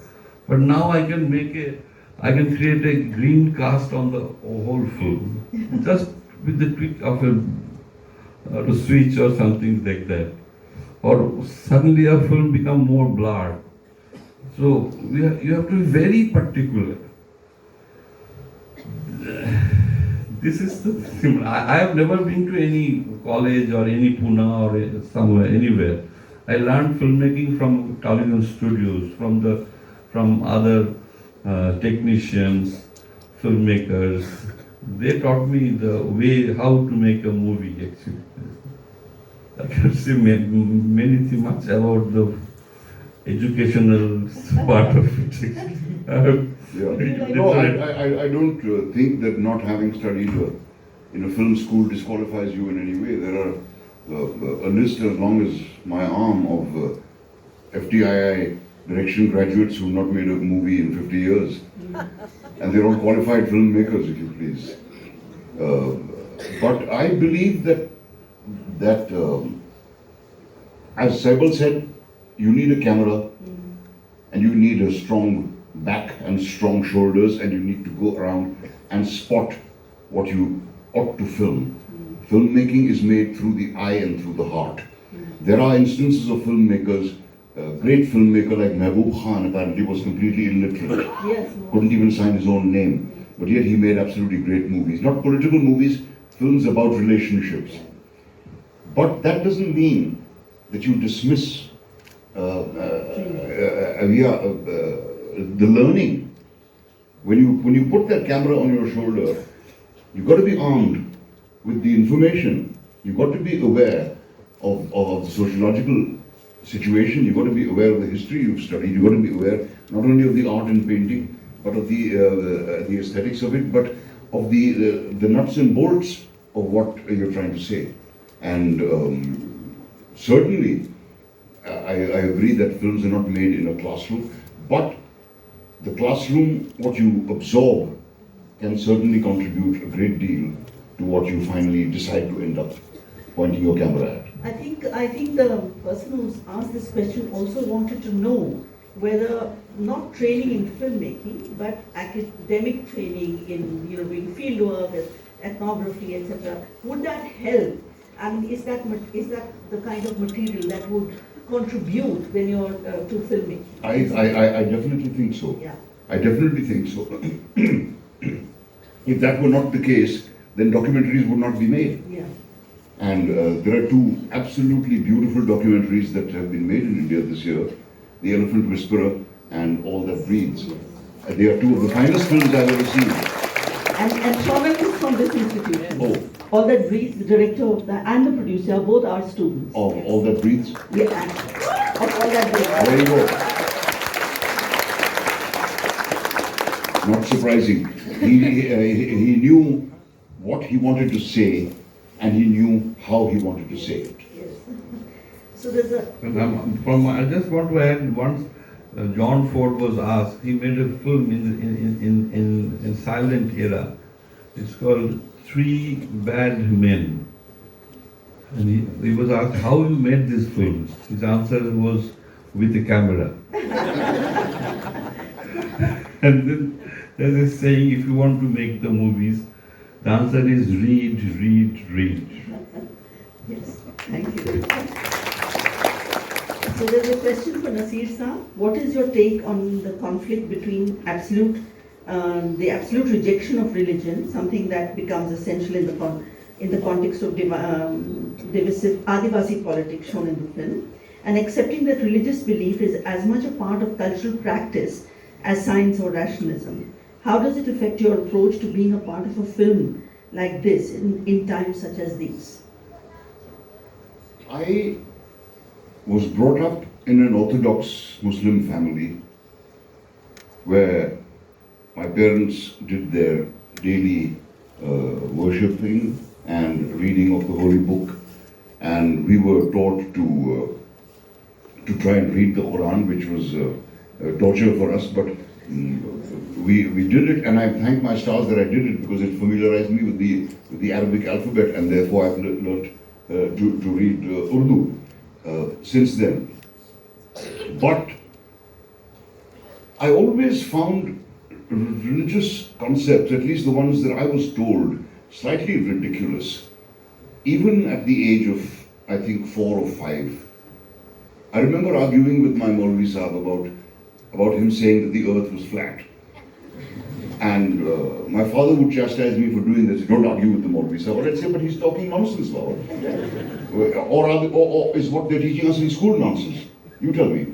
But now I can create a green cast on the whole film, just with the tweak of a switch or something like that. Or suddenly a film become more blurred. So you have to be very particular. This is the thing. I have never been to any college or any Pune or somewhere, anywhere. I learned filmmaking from television studios, from other technicians, filmmakers. They taught me the way how to make a movie. Actually, I can say many things much about the educational part of it. No, I don't think that not having studied in a film school disqualifies you in any way. There are a list as long as my arm of FTII direction graduates who have not made a movie in 50 years. And they're all qualified filmmakers, if you please. But I believe that as Saibal said, you need a camera and you need a strong back and strong shoulders, and you need to go around and spot what you ought to film. Filmmaking is made through the eye and through the heart. There are instances of filmmakers, a great filmmaker like Mehboob Khan apparently was completely illiterate, couldn't even sign his own name, but yet he made absolutely great movies. Not political movies, films about relationships. But that doesn't mean that you dismiss the learning. When you put that camera on your shoulder, you've got to be armed with the information. You've got to be aware of the sociological situation. You've got to be aware of the history you've studied. You've got to be aware not only of the art and painting, but of the aesthetics of it, but of the nuts and bolts of what you're trying to say. And certainly, I agree that films are not made in a classroom, but the classroom, what you absorb, can certainly contribute a great deal to what you finally decide to end up pointing your camera at. I think the person who's asked this question also wanted to know whether not training in filmmaking, but academic training in doing field work, ethnography, etc. Would that help? And is that the kind of material that would contribute when you're to filmmaking? I definitely think so. Yeah. I definitely think so. If that were not the case, then documentaries would not be made. Yeah. And there are two absolutely beautiful documentaries that have been made in India this year, The Elephant Whisperer and All That Breathes. They are two of the finest films I've ever seen. And Samim is from this institution. Oh, All That Breathes, the director of that and the producer, both are students. Of All That Breathes? Yeah, of All That Breathes. There you go. Not surprising. He knew what he wanted to say, and he knew how he wanted to say it. Yes. So there's a... I just want to add, once John Ford was asked, he made a film in silent era. It's called Three Bad Men. And he was asked, how you made this film? His answer was, with a camera. And then there's a saying, if you want to make the movies, the answer is read, read, read. Yes, thank you. So there's a question for Naseer Shah. What is your take on the conflict between the absolute rejection of religion, something that becomes essential in the context of divisive Adivasi politics shown in the film, and accepting that religious belief is as much a part of cultural practice as science or rationalism? How does it affect your approach to being a part of a film like this in times such as these? I was brought up in an Orthodox Muslim family where my parents did their daily worshipping and reading of the Holy Book, and we were taught to try and read the Quran, which was torture for us, but we did it, and I thank my stars that I did it because it familiarized me with the Arabic alphabet, and therefore I've learned to read Urdu since then. But I always found religious concepts, at least the ones that I was told, slightly ridiculous. Even at the age of, I think, 4 or 5. I remember arguing with my Maulvi Sahib about him saying that the earth was flat. And my father would chastise me for doing this. Don't argue with the Maulvi Sahib. Or I'd say, but he's talking nonsense, Lord. Or is what they're teaching us in school nonsense? You tell me.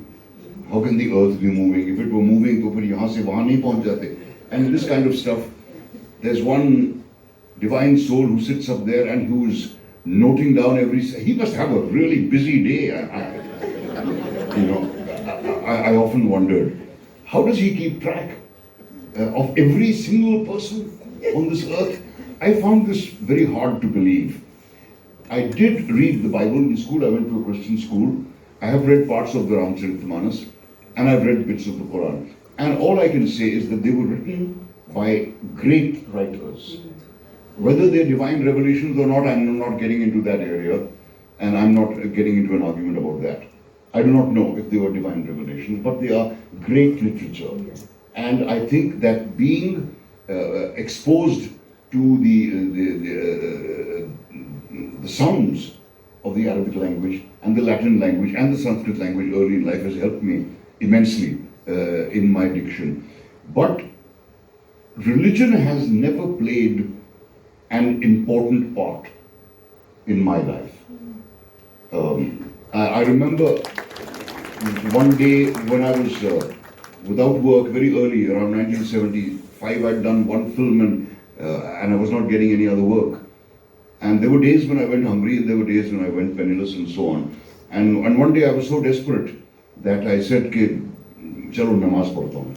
How can the earth be moving? If it were moving, to phir yahan se wahan nahi pahunch jate. And this kind of stuff. There's one divine soul who sits up there and who's noting down he must have a really busy day. I often wondered, how does he keep track of every single person on this earth? I found this very hard to believe. I did read the Bible in school. I went to a Christian school. I have read parts of the Ramcharitmanas, and I've read bits of the Quran. And all I can say is that they were written by great writers. Whether they're divine revelations or not, I'm not getting into that area, and I'm not getting into an argument about that. I do not know if they were divine revelations, but they are great literature. And I think that being exposed to the sounds of the Arabic language and the Latin language and the Sanskrit language early in life has helped me immensely in my diction. But religion has never played an important part in my life. I remember one day when I was without work very early, around 1975, I'd done one film and I was not getting any other work. And there were days when I went hungry and there were days when I went penniless and so on. And one day I was so desperate that I said, कि चलो नमाज पढ़ता हूँ,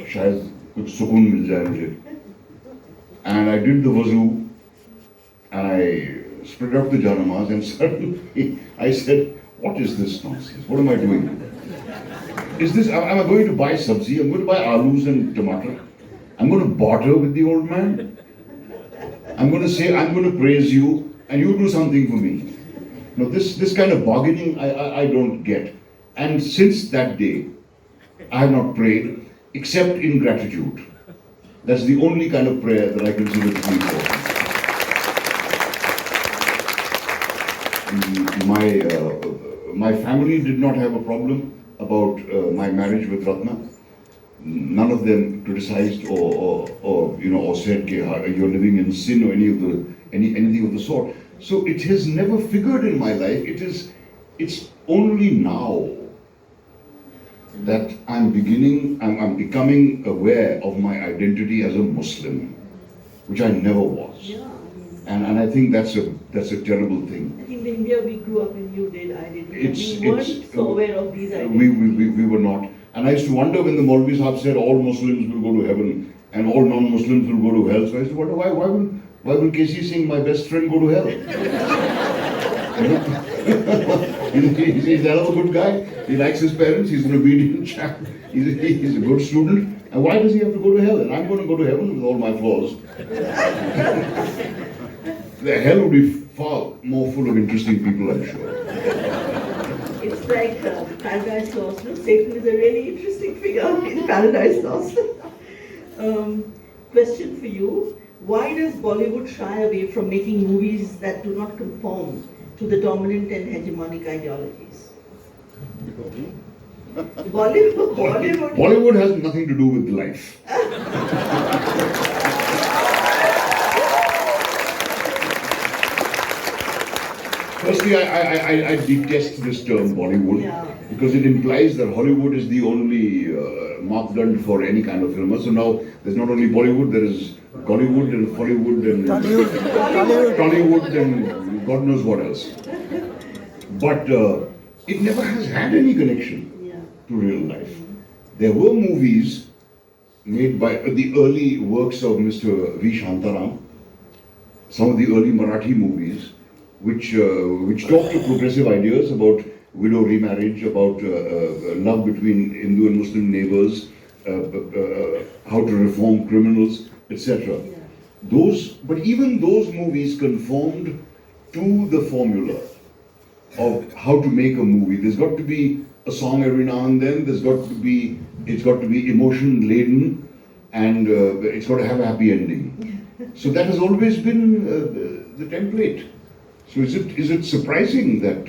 शायद कुछ सुकून मिल जाए मुझे. And I did the wuzu and I spread out the janamaz, and suddenly I said, what is this nonsense? What am I doing? Am I going to buy sabzi? I'm going to buy alus and tomato. I'm going to barter with the old man. I'm going to say, I'm going to praise you and you do something for me. No, this kind of bargaining I don't get. And since that day, I have not prayed except in gratitude. That's the only kind of prayer that I consider to be important. My family did not have a problem about my marriage with Ratna. None of them criticized or said you're living in sin or anything of the sort. So it has never figured in my life. It's only now that I'm becoming aware of my identity as a Muslim, which I never was. And I think that's a terrible thing. I think in India we grew up and you did, I did. We weren't It's so aware of these identities. we were not. And I used to wonder when the Maulvi Sahib said all Muslims will go to heaven and all non-Muslims will go to hell. So I used to wonder why will K.C. Singh, my best friend, go to hell? He's a hell of a good guy. He likes his parents. He's an obedient chap. He's a good student. And why does he have to go to hell? And I'm going to go to heaven with all my flaws. The hell would be far more full of interesting people, I'm sure. It's like Paradise Lost. No? Satan is a really interesting figure in Paradise Lost. Question for you. Why does Bollywood shy away from making movies that do not conform to the dominant and hegemonic ideologies? Bollywood has nothing to do with life. Firstly, I detest this term Bollywood because it implies that Hollywood is the only markdand for any kind of film. So now there's not only Bollywood, there is Gollywood and Hollywood and Tollywood and God knows what else. But it never has had any connection to real life. There were movies made by the early works of Mr. V. Shantaram, some of the early Marathi movies, which talk to progressive ideas about widow remarriage, about love between Hindu and Muslim neighbors, how to reform criminals, etc. But even those movies conformed to the formula of how to make a movie. There's got to be a song every now and then. It's got to be emotion laden, and it's got to have a happy ending. So that has always been the template. So is it surprising that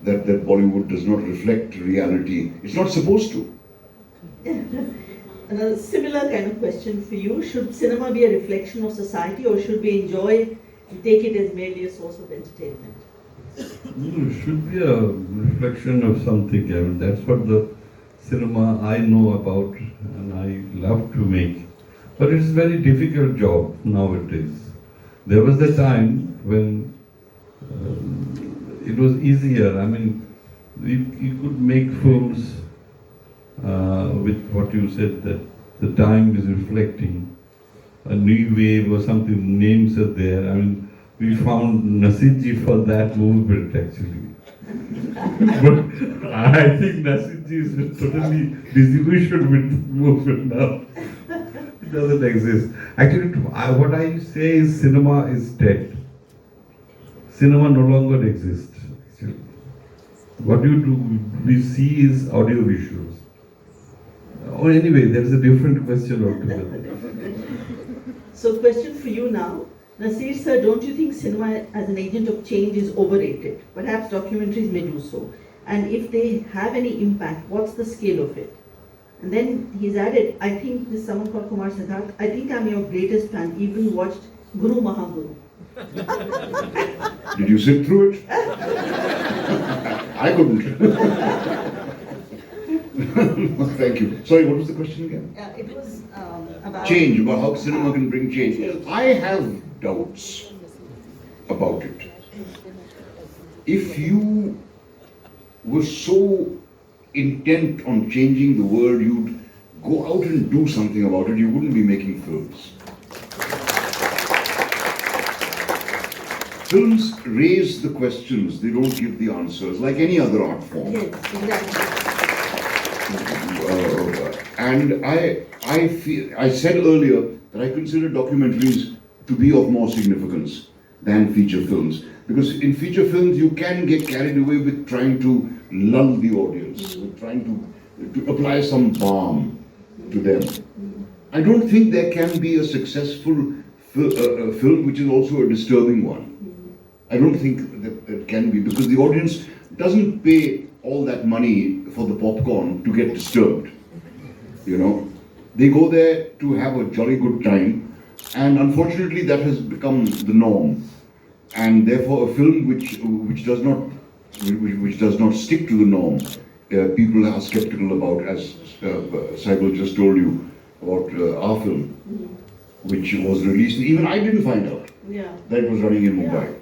that Bollywood does not reflect reality? It's not supposed to. Another similar kind of question for you. Should cinema be a reflection of society, or should we enjoy and take it as merely a source of entertainment? It should be a reflection of something. I mean, that's what the cinema I know about and I love to make. But it's a very difficult job nowadays. There was a time when it was easier. I mean, you could make films with what you said, that the time is reflecting a new wave or something, names are there. I mean, we found Naseerji for that movement actually. But I think Naseerji is totally disillusioned with the movement now. It doesn't exist. Actually, what I say is cinema is dead. Cinema no longer exists. Actually. What we see is audio visuals. Oh, anyway, there's a different question altogether. So, question for you now. Naseer sir, don't you think cinema as an agent of change is overrated? Perhaps documentaries may do so. And if they have any impact, what's the scale of it? And then he's added, I think this someone called Kumar Siddharth, I think I'm your greatest fan, even watched Guru Mahaguru. Did you sit through it? I couldn't. Thank you. Sorry, what was the question again? It was about change, about how cinema can bring change. I have doubts about it. If you were so intent on changing the world, you'd go out and do something about it. You wouldn't be making films. Films raise the questions, they don't give the answers, like any other art form. Yes, exactly. And I said earlier that I consider documentaries to be of more significance than feature films. Because in feature films, you can get carried away with trying to lull the audience, with trying to apply some balm to them. I don't think there can be a successful film which is also a disturbing one. I don't think that it can be, because the audience doesn't pay all that money for the popcorn to get disturbed. You know, they go there to have a jolly good time, and unfortunately that has become the norm. And therefore, a film which does not stick to the norm, people are skeptical about, as Saibal just told you about our film, which was released. Even I didn't find out Yeah. that was running in Mumbai.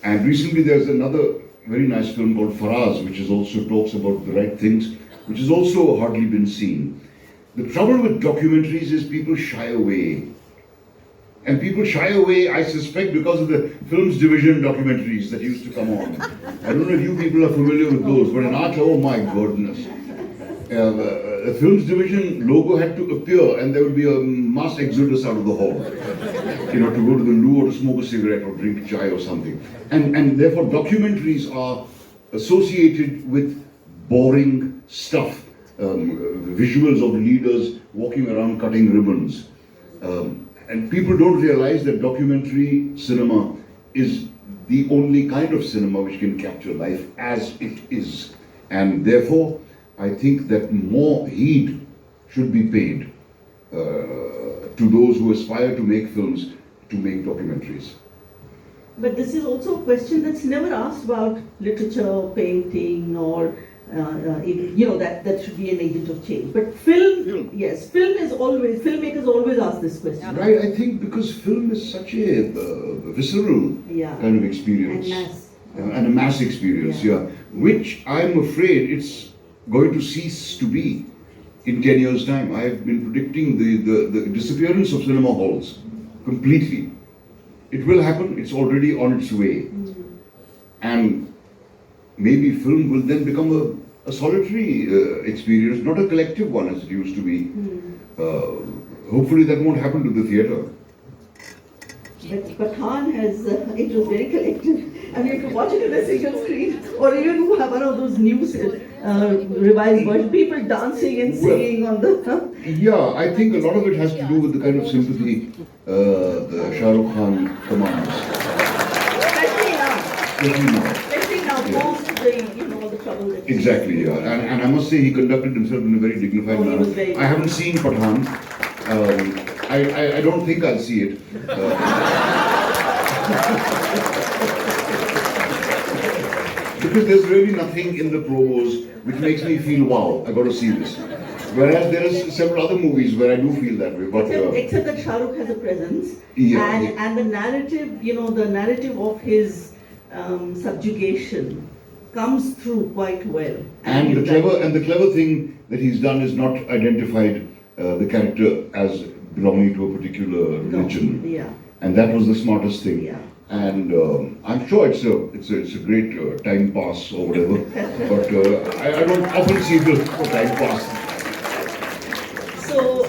And recently there's another very nice film called Faraz, which is also talks about the right things, which has also hardly been seen. The trouble with documentaries is people shy away. And people shy away, I suspect, because of the films division documentaries that used to come on. I don't know if you people are familiar with those, but in art, oh my goodness. The films division logo had to appear and there would be a mass exodus out of the hall. You know, to go to the loo or to smoke a cigarette or drink chai or something. And therefore documentaries are associated with boring stuff. Visuals of leaders walking around cutting ribbons. And people don't realize that documentary cinema is the only kind of cinema which can capture life as it is. And therefore, I think that more heed should be paid to those who aspire to make films, to make documentaries. But this is also a question that's never asked about literature, painting, or even, you know, that should be an agent of change. But film, yes, filmmakers always ask this question. Right, I think because film is such a visceral kind of experience. And a mass experience, which I'm afraid it's going to cease to be in 10 years' time. I've been predicting the disappearance of cinema halls completely. It will happen, it's already on its way. And maybe film will then become a solitary experience, not a collective one as it used to be. Hopefully that won't happen to the theatre. But Pathan has, it was very collective. I mean, if you watch it on a single screen, or even you have one of those new revised versions, people dancing and singing on the... Yeah, I think a lot of it has to do with the kind of sympathy the Shah Rukh Khan commands. Especially now, post the trouble that Exactly, yeah. And I must say he conducted himself in a very dignified manner. I haven't seen Pathan. I don't think I'll see it. Because there's really nothing in the promos which makes me feel, wow, I got to see this. Whereas there are several other movies where I do feel that way. But except that Shah Rukh has a presence, and the narrative, the narrative of his subjugation comes through quite well. And the clever thing that he's done is not identified the character as belonging to a particular religion. And that was the smartest thing. And I'm sure it's a great time pass or whatever. But I don't often see the time pass. So,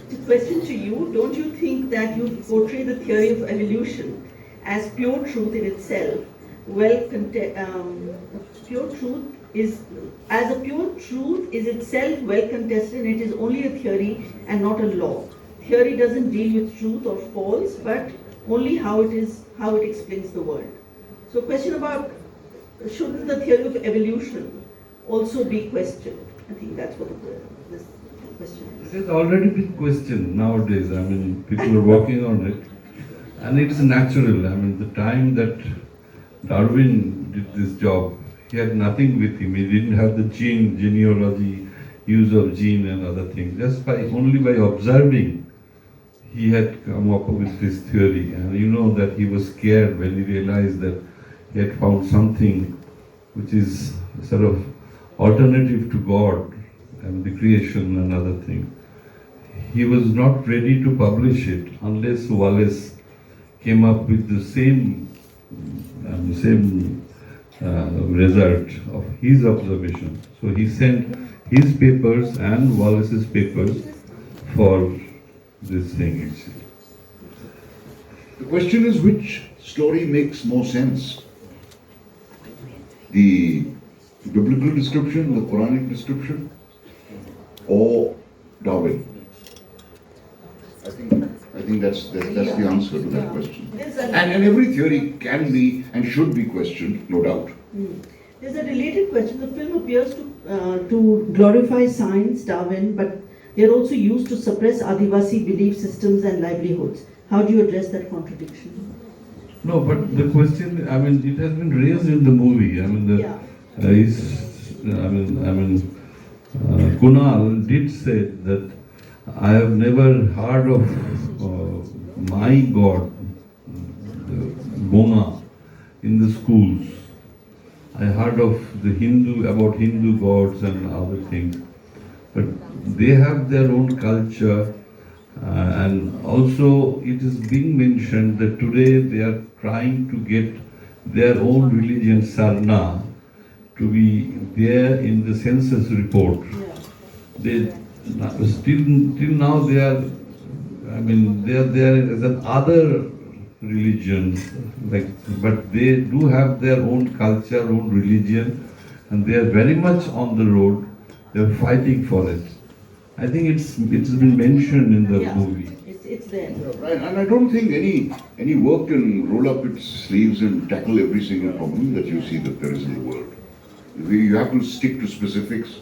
the question to you: don't you think that you portray the theory of evolution as pure truth in itself? Pure truth is itself well contested, and it is only a theory and not a law. Theory doesn't deal with truth or false, but only how it explains the world. So, question about shouldn't the theory of evolution also be questioned? I think that's what this question is. It has already been questioned nowadays. I mean, people are working on it, and it is natural. I mean, the time that Darwin did this job, he had nothing with him. He didn't have the genealogy, use of gene and other things. Just only by observing, he had come up with this theory. And you know that he was scared when he realized that he had found something which is sort of alternative to God and the creation and other things. He was not ready to publish it unless Wallace came up with the same result of his observation. So he sent his papers and Wallace's papers for this thing actually. The question is, which story makes more sense? The biblical description, the Quranic description, or Darwin? I think that's the answer to that question. And every theory can be and should be questioned, no doubt. There's a related question. The film appears to glorify science, Darwin, but they're also used to suppress Adivasi belief systems and livelihoods. How do you address that contradiction? No, but the question, I mean, it has been raised in the movie. I mean, Kunal did say that I have never heard of my God, Boma in the schools. I heard of about Hindu gods and other things, but they have their own culture, and also it is being mentioned that today they are trying to get their own religion, Sarna, to be there in the census report. They till now they are, they are there as an other religion, but they do have their own culture, own religion, and they are very much on the road. They are fighting for it. I think it's been mentioned in the movie. It's there. Right, and I don't think any work can roll up its sleeves and tackle every single problem that you see that there is in the world. You have to stick to specifics.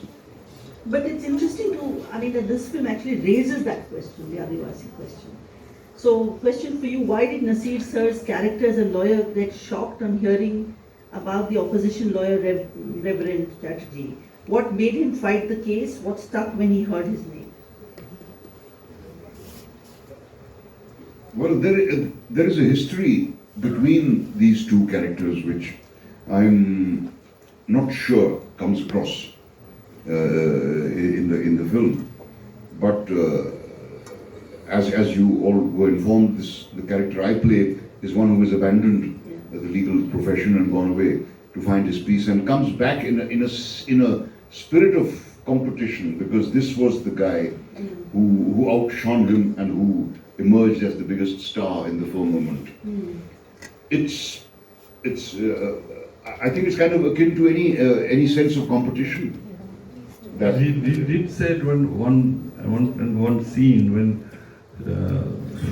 But it's interesting that this film actually raises that question, the Adivasi question. So, question for you, why did Naseer sir's character as a lawyer get shocked on hearing about the opposition lawyer Reverend Chatterjee? What made him fight the case? What stuck when he heard his name? Well, there is a history between these two characters which I'm not sure comes across in the film, but as you all were informed, the character I play is one who has abandoned the legal profession and gone away to find his peace, and comes back in a spirit of competition, because this was the guy who outshone him and who emerged as the biggest star in the firmament. I think it's kind of akin to any sense of competition. That he did say one scene when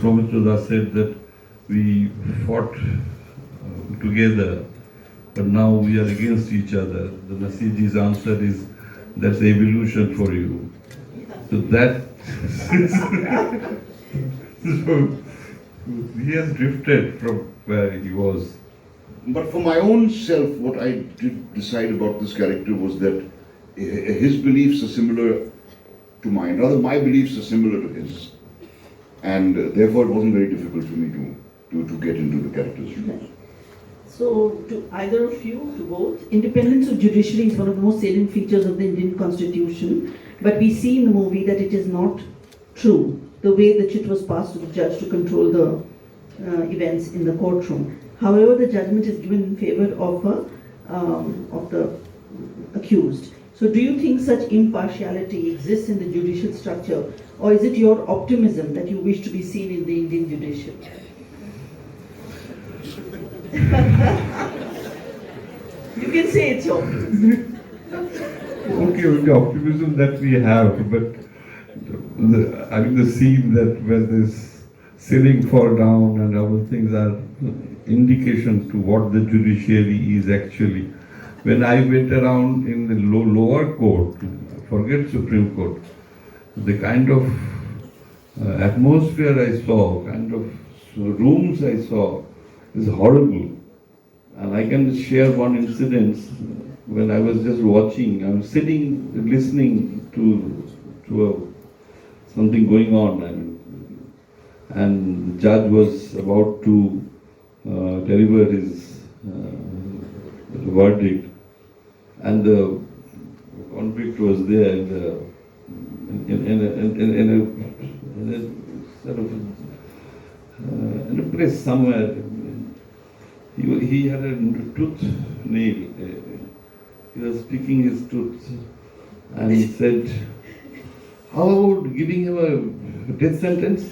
Naseeruddin said that we fought together, but now we are against each other. The Naseerji's answer is, that's evolution for you. So that so he has drifted from where he was. But for my own self, what I did decide about this character was that his beliefs are similar to mine. Rather, my beliefs are similar to his. And therefore it wasn't very difficult for me to get into the character's shoes. So, to either of you, to both, independence of judiciary is one of the most salient features of the Indian Constitution, but we see in the movie that it is not true, the way the chit was passed to the judge to control the events in the courtroom. However, the judgment is given in favor of the accused. So, do you think such impartiality exists in the judicial structure, or is it your optimism that you wish to be seen in the Indian judiciary? You can say it's your optimism. Okay, with the optimism that we have, but the scene that where this ceiling fall down and other things are indication to what the judiciary is actually. When I went around in the lower court, forget Supreme Court, the kind of atmosphere I saw, kind of rooms I saw, is horrible. And I can share one incident when I was just watching. I was sitting, listening to something going on, and the judge was about to deliver his verdict, and the convict was there in a place somewhere. He had a tooth nail. He was picking his tooth, and he said, "How about giving him a death sentence?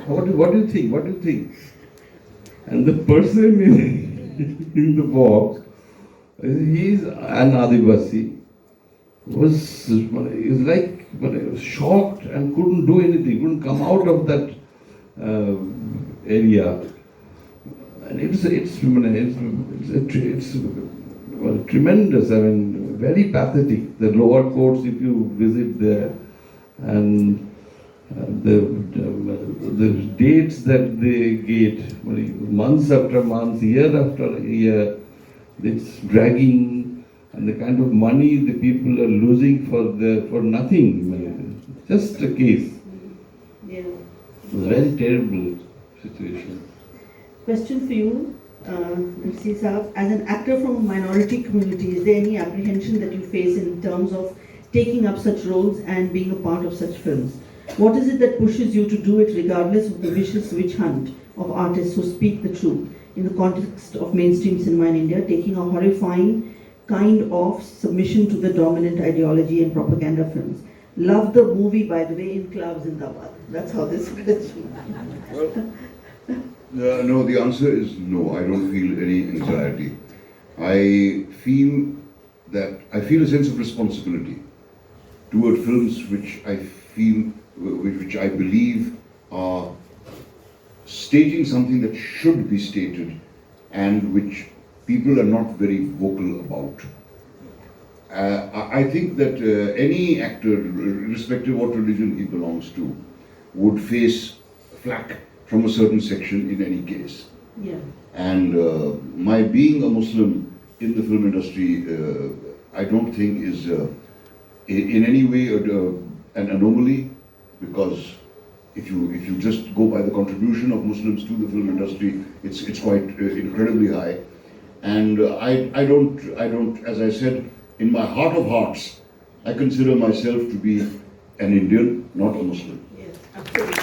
What do you think? What do you think?" And the person in the box, he is an Adivasi, was like shocked and couldn't do anything, couldn't come out of that area. And it's tremendous. Very pathetic. The lower courts, if you visit there, and the dates that they get, months after months, year after year, it's dragging, and the kind of money the people are losing for nothing, just a case. Yeah. It's a very terrible situation. Question for you, Mr. Saab. As an actor from a minority community, is there any apprehension that you face in terms of taking up such roles and being a part of such films? What is it that pushes you to do it regardless of the vicious witch hunt of artists who speak the truth in the context of mainstream cinema in India, taking a horrifying kind of submission to the dominant ideology and propaganda films? Love the movie, by the way, in Club Zindabad. That's how this is. Well, no, the answer is no. I don't feel any anxiety. I feel a sense of responsibility toward films which I believe are stating something that should be stated and which people are not very vocal about. I think that any actor, irrespective of what religion he belongs to, would face flack from a certain section in any case. Yeah. And my being a Muslim in the film industry, I don't think is in any way an anomaly, because if you just go by the contribution of Muslims to the film industry, it's quite incredibly high. And I don't, as I said, in my heart of hearts, I consider myself to be an Indian, not a Muslim. Yes, absolutely.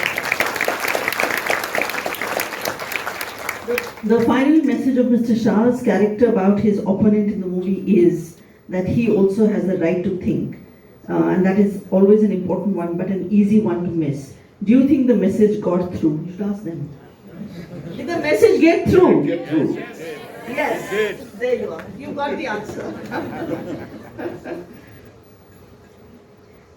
The final message of Mr. Shah's character about his opponent in the movie is that he also has the right to think. And that is always an important one, but an easy one to miss. Do you think the message got through? You should ask them. Did the message get through? Get through. Yes. There you are. You got the answer.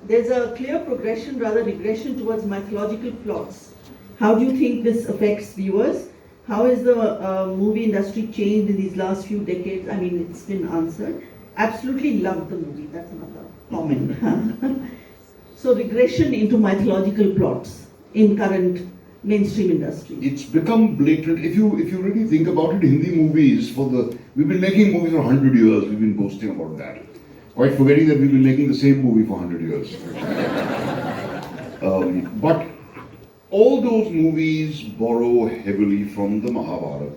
There's a clear progression, rather regression towards mythological plots. How do you think this affects viewers? How has the movie industry changed in these last few decades? I mean, it's been answered. Absolutely loved the movie. That's another comment. So regression into mythological plots in current mainstream industry. It's become blatant. If you really think about it, Hindi movies we've been making movies for 100 years. We've been boasting about that, quite forgetting that we've been making the same movie for 100 years. But all those movies borrow heavily from the Mahabharata.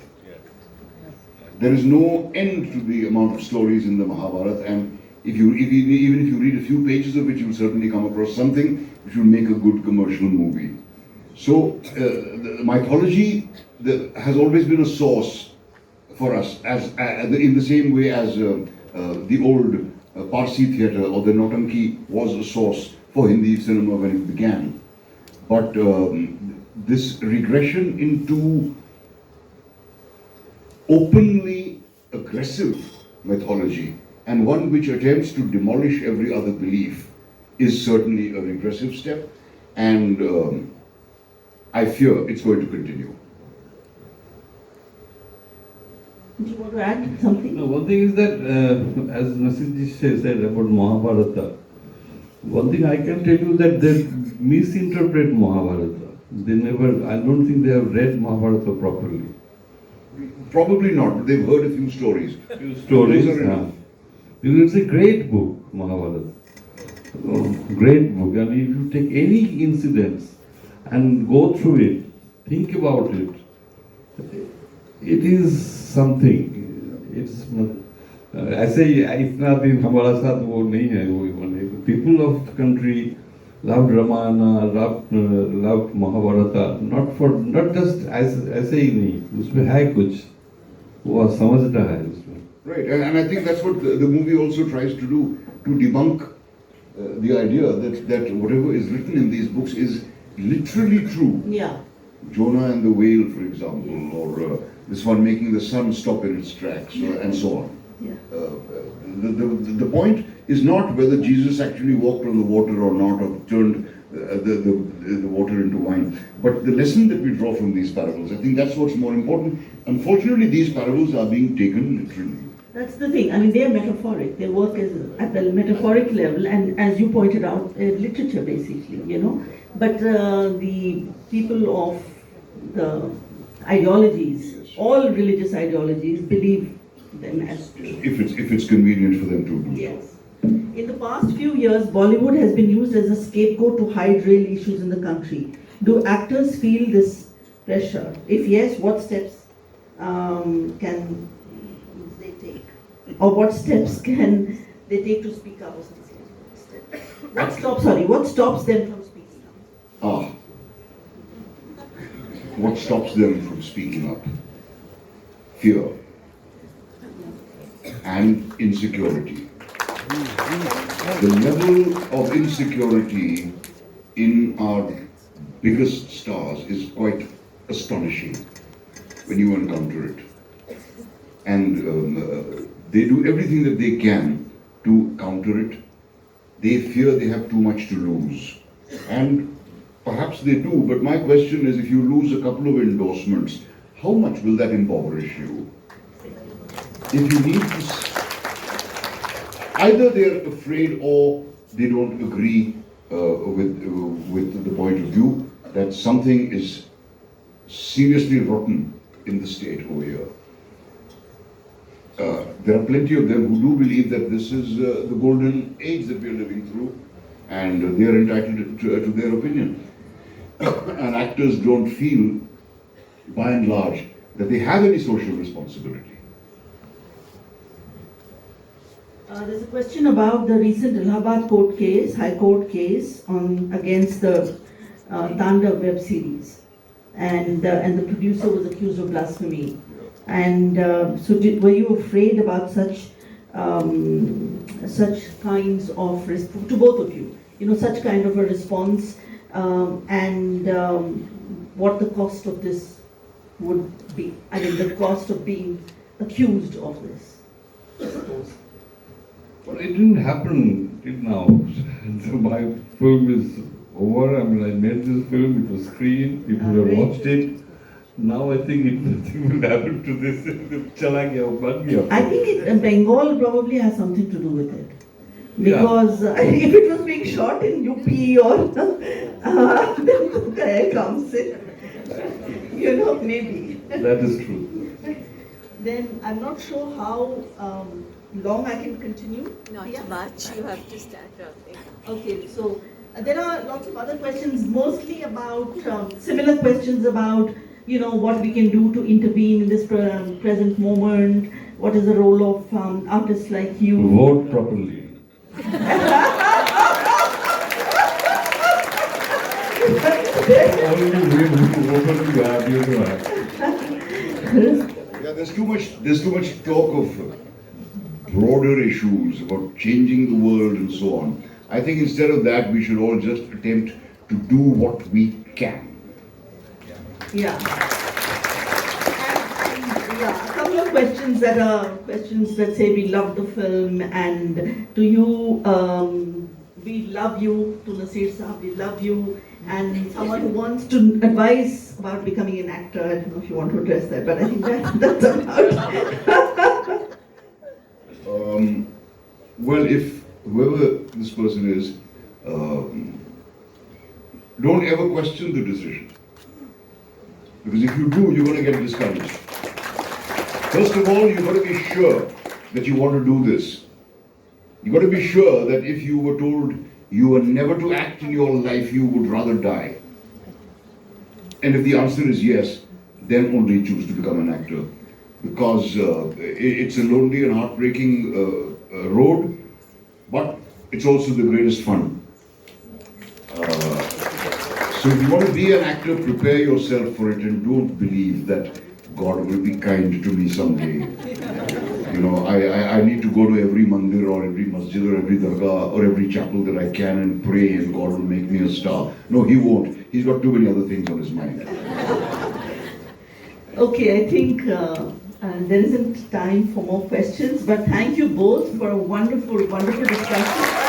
There is no end to the amount of stories in the Mahabharata, and even if you read a few pages of it, you'll certainly come across something which will make a good commercial movie. So the mythology has always been a source for us, in the same way as the old Parsi theatre or the Nautanki was a source for Hindi cinema when it began. But this regression into openly aggressive mythology, and one which attempts to demolish every other belief, is certainly a regressive step, and I fear it's going to continue. Do you want to add something? No, one thing is that, as Naseeruddin said about Mahabharata, one thing I can tell you that they misinterpret Mahabharata. I don't think they have read Mahabharata properly. Probably not, but they've heard a few stories. Stories, Those are enough. Because it's a great book, Mahabharata. Great book. I mean, if you take any incidents and go through it, think about it, it is something. It's ऐसे इतना दिन हमारा साथ वो नहीं है वो people of the country loved Ramayana, loved Mahabharata, not just ऐसे ही नहीं, उसमें है कुछ वो समझता है उसमें. Right, and I think that's what the movie also tries to do, to debunk the idea that whatever is written in these books is literally true. Yeah. Jonah and the whale, for example, or this one making the sun stop in its tracks, and so on. Yeah. The point is not whether Jesus actually walked on the water or not, or turned the water into wine, but the lesson that we draw from these parables. I think that's what's more important. Unfortunately, these parables are being taken literally. That's the thing. I mean, they are metaphoric. They work at the metaphoric level, and as you pointed out, literature basically, you know. But the people of the ideologies, all religious ideologies, believe them as true. If it's convenient for them to do. Yes. In the past few years, Bollywood has been used as a scapegoat to hide real issues in the country. Do actors feel this pressure? If yes, what steps can they take? Or what steps can they take to speak up? What stops them from speaking up? What stops them from speaking up? Fear and insecurity. The level of insecurity in our biggest stars is quite astonishing when you encounter it. And they do everything that they can to counter it. They fear they have too much to lose. And perhaps they do, but my question is, if you lose a couple of endorsements, how much will that impoverish you? If you need to, either they're afraid or they don't agree with the point of view that something is seriously rotten in the state over here. There are plenty of them who do believe that this is the golden age that we are living through, and they are entitled to their opinion. And actors don't feel, by and large, that they have any social responsibility. There's a question about the recent Allahabad court case, High Court case against the Tandav web series, and the producer was accused of blasphemy. And were you afraid about such kinds of to both of you? Such kind of a response, and what the cost of this would be? I mean, the cost of being accused of this, I suppose. Well, it didn't happen till now. So my film is over. I mean, I made this film, it was screened, people have watched it. Now I think nothing will happen to this. Chala gaya, bun gaya. I think Bengal probably has something to do with it. Because if it was being shot in UP or then the guy comes in, maybe. That is true. Then I'm not sure how long I can continue. Not much, you have to start wrapping. Okay, so there are lots of other questions, mostly about, similar questions about, what we can do to intervene in this present moment, what is the role of artists like you. Vote properly. Only way to open the idea to act. Yeah, there's too much talk of broader issues about changing the world and so on. I think instead of that, we should all just attempt to do what we can. Yeah. And a couple of questions that say we love the film, and to you, we love you, to Naseer Saab, we love you, and someone who wants to advise about becoming an actor. I don't know if you want to address that, but I think that's about. Well, if whoever this person is, don't ever question the decision. Because if you do, you're going to get discouraged. First of all, you've got to be sure that you want to do this. You've got to be sure that if you were told you were never to act in your life, you would rather die. And if the answer is yes, then only choose to become an actor. Because it's a lonely and heartbreaking road, but it's also the greatest fun. So if you want to be an actor, prepare yourself for it, and don't believe that God will be kind to me someday. I need to go to every mandir or every masjid or every dargah or every chapel that I can and pray, and God will make me a star. No, He won't. He's got too many other things on His mind. Okay, I think there isn't time for more questions, but thank you both for a wonderful, wonderful discussion.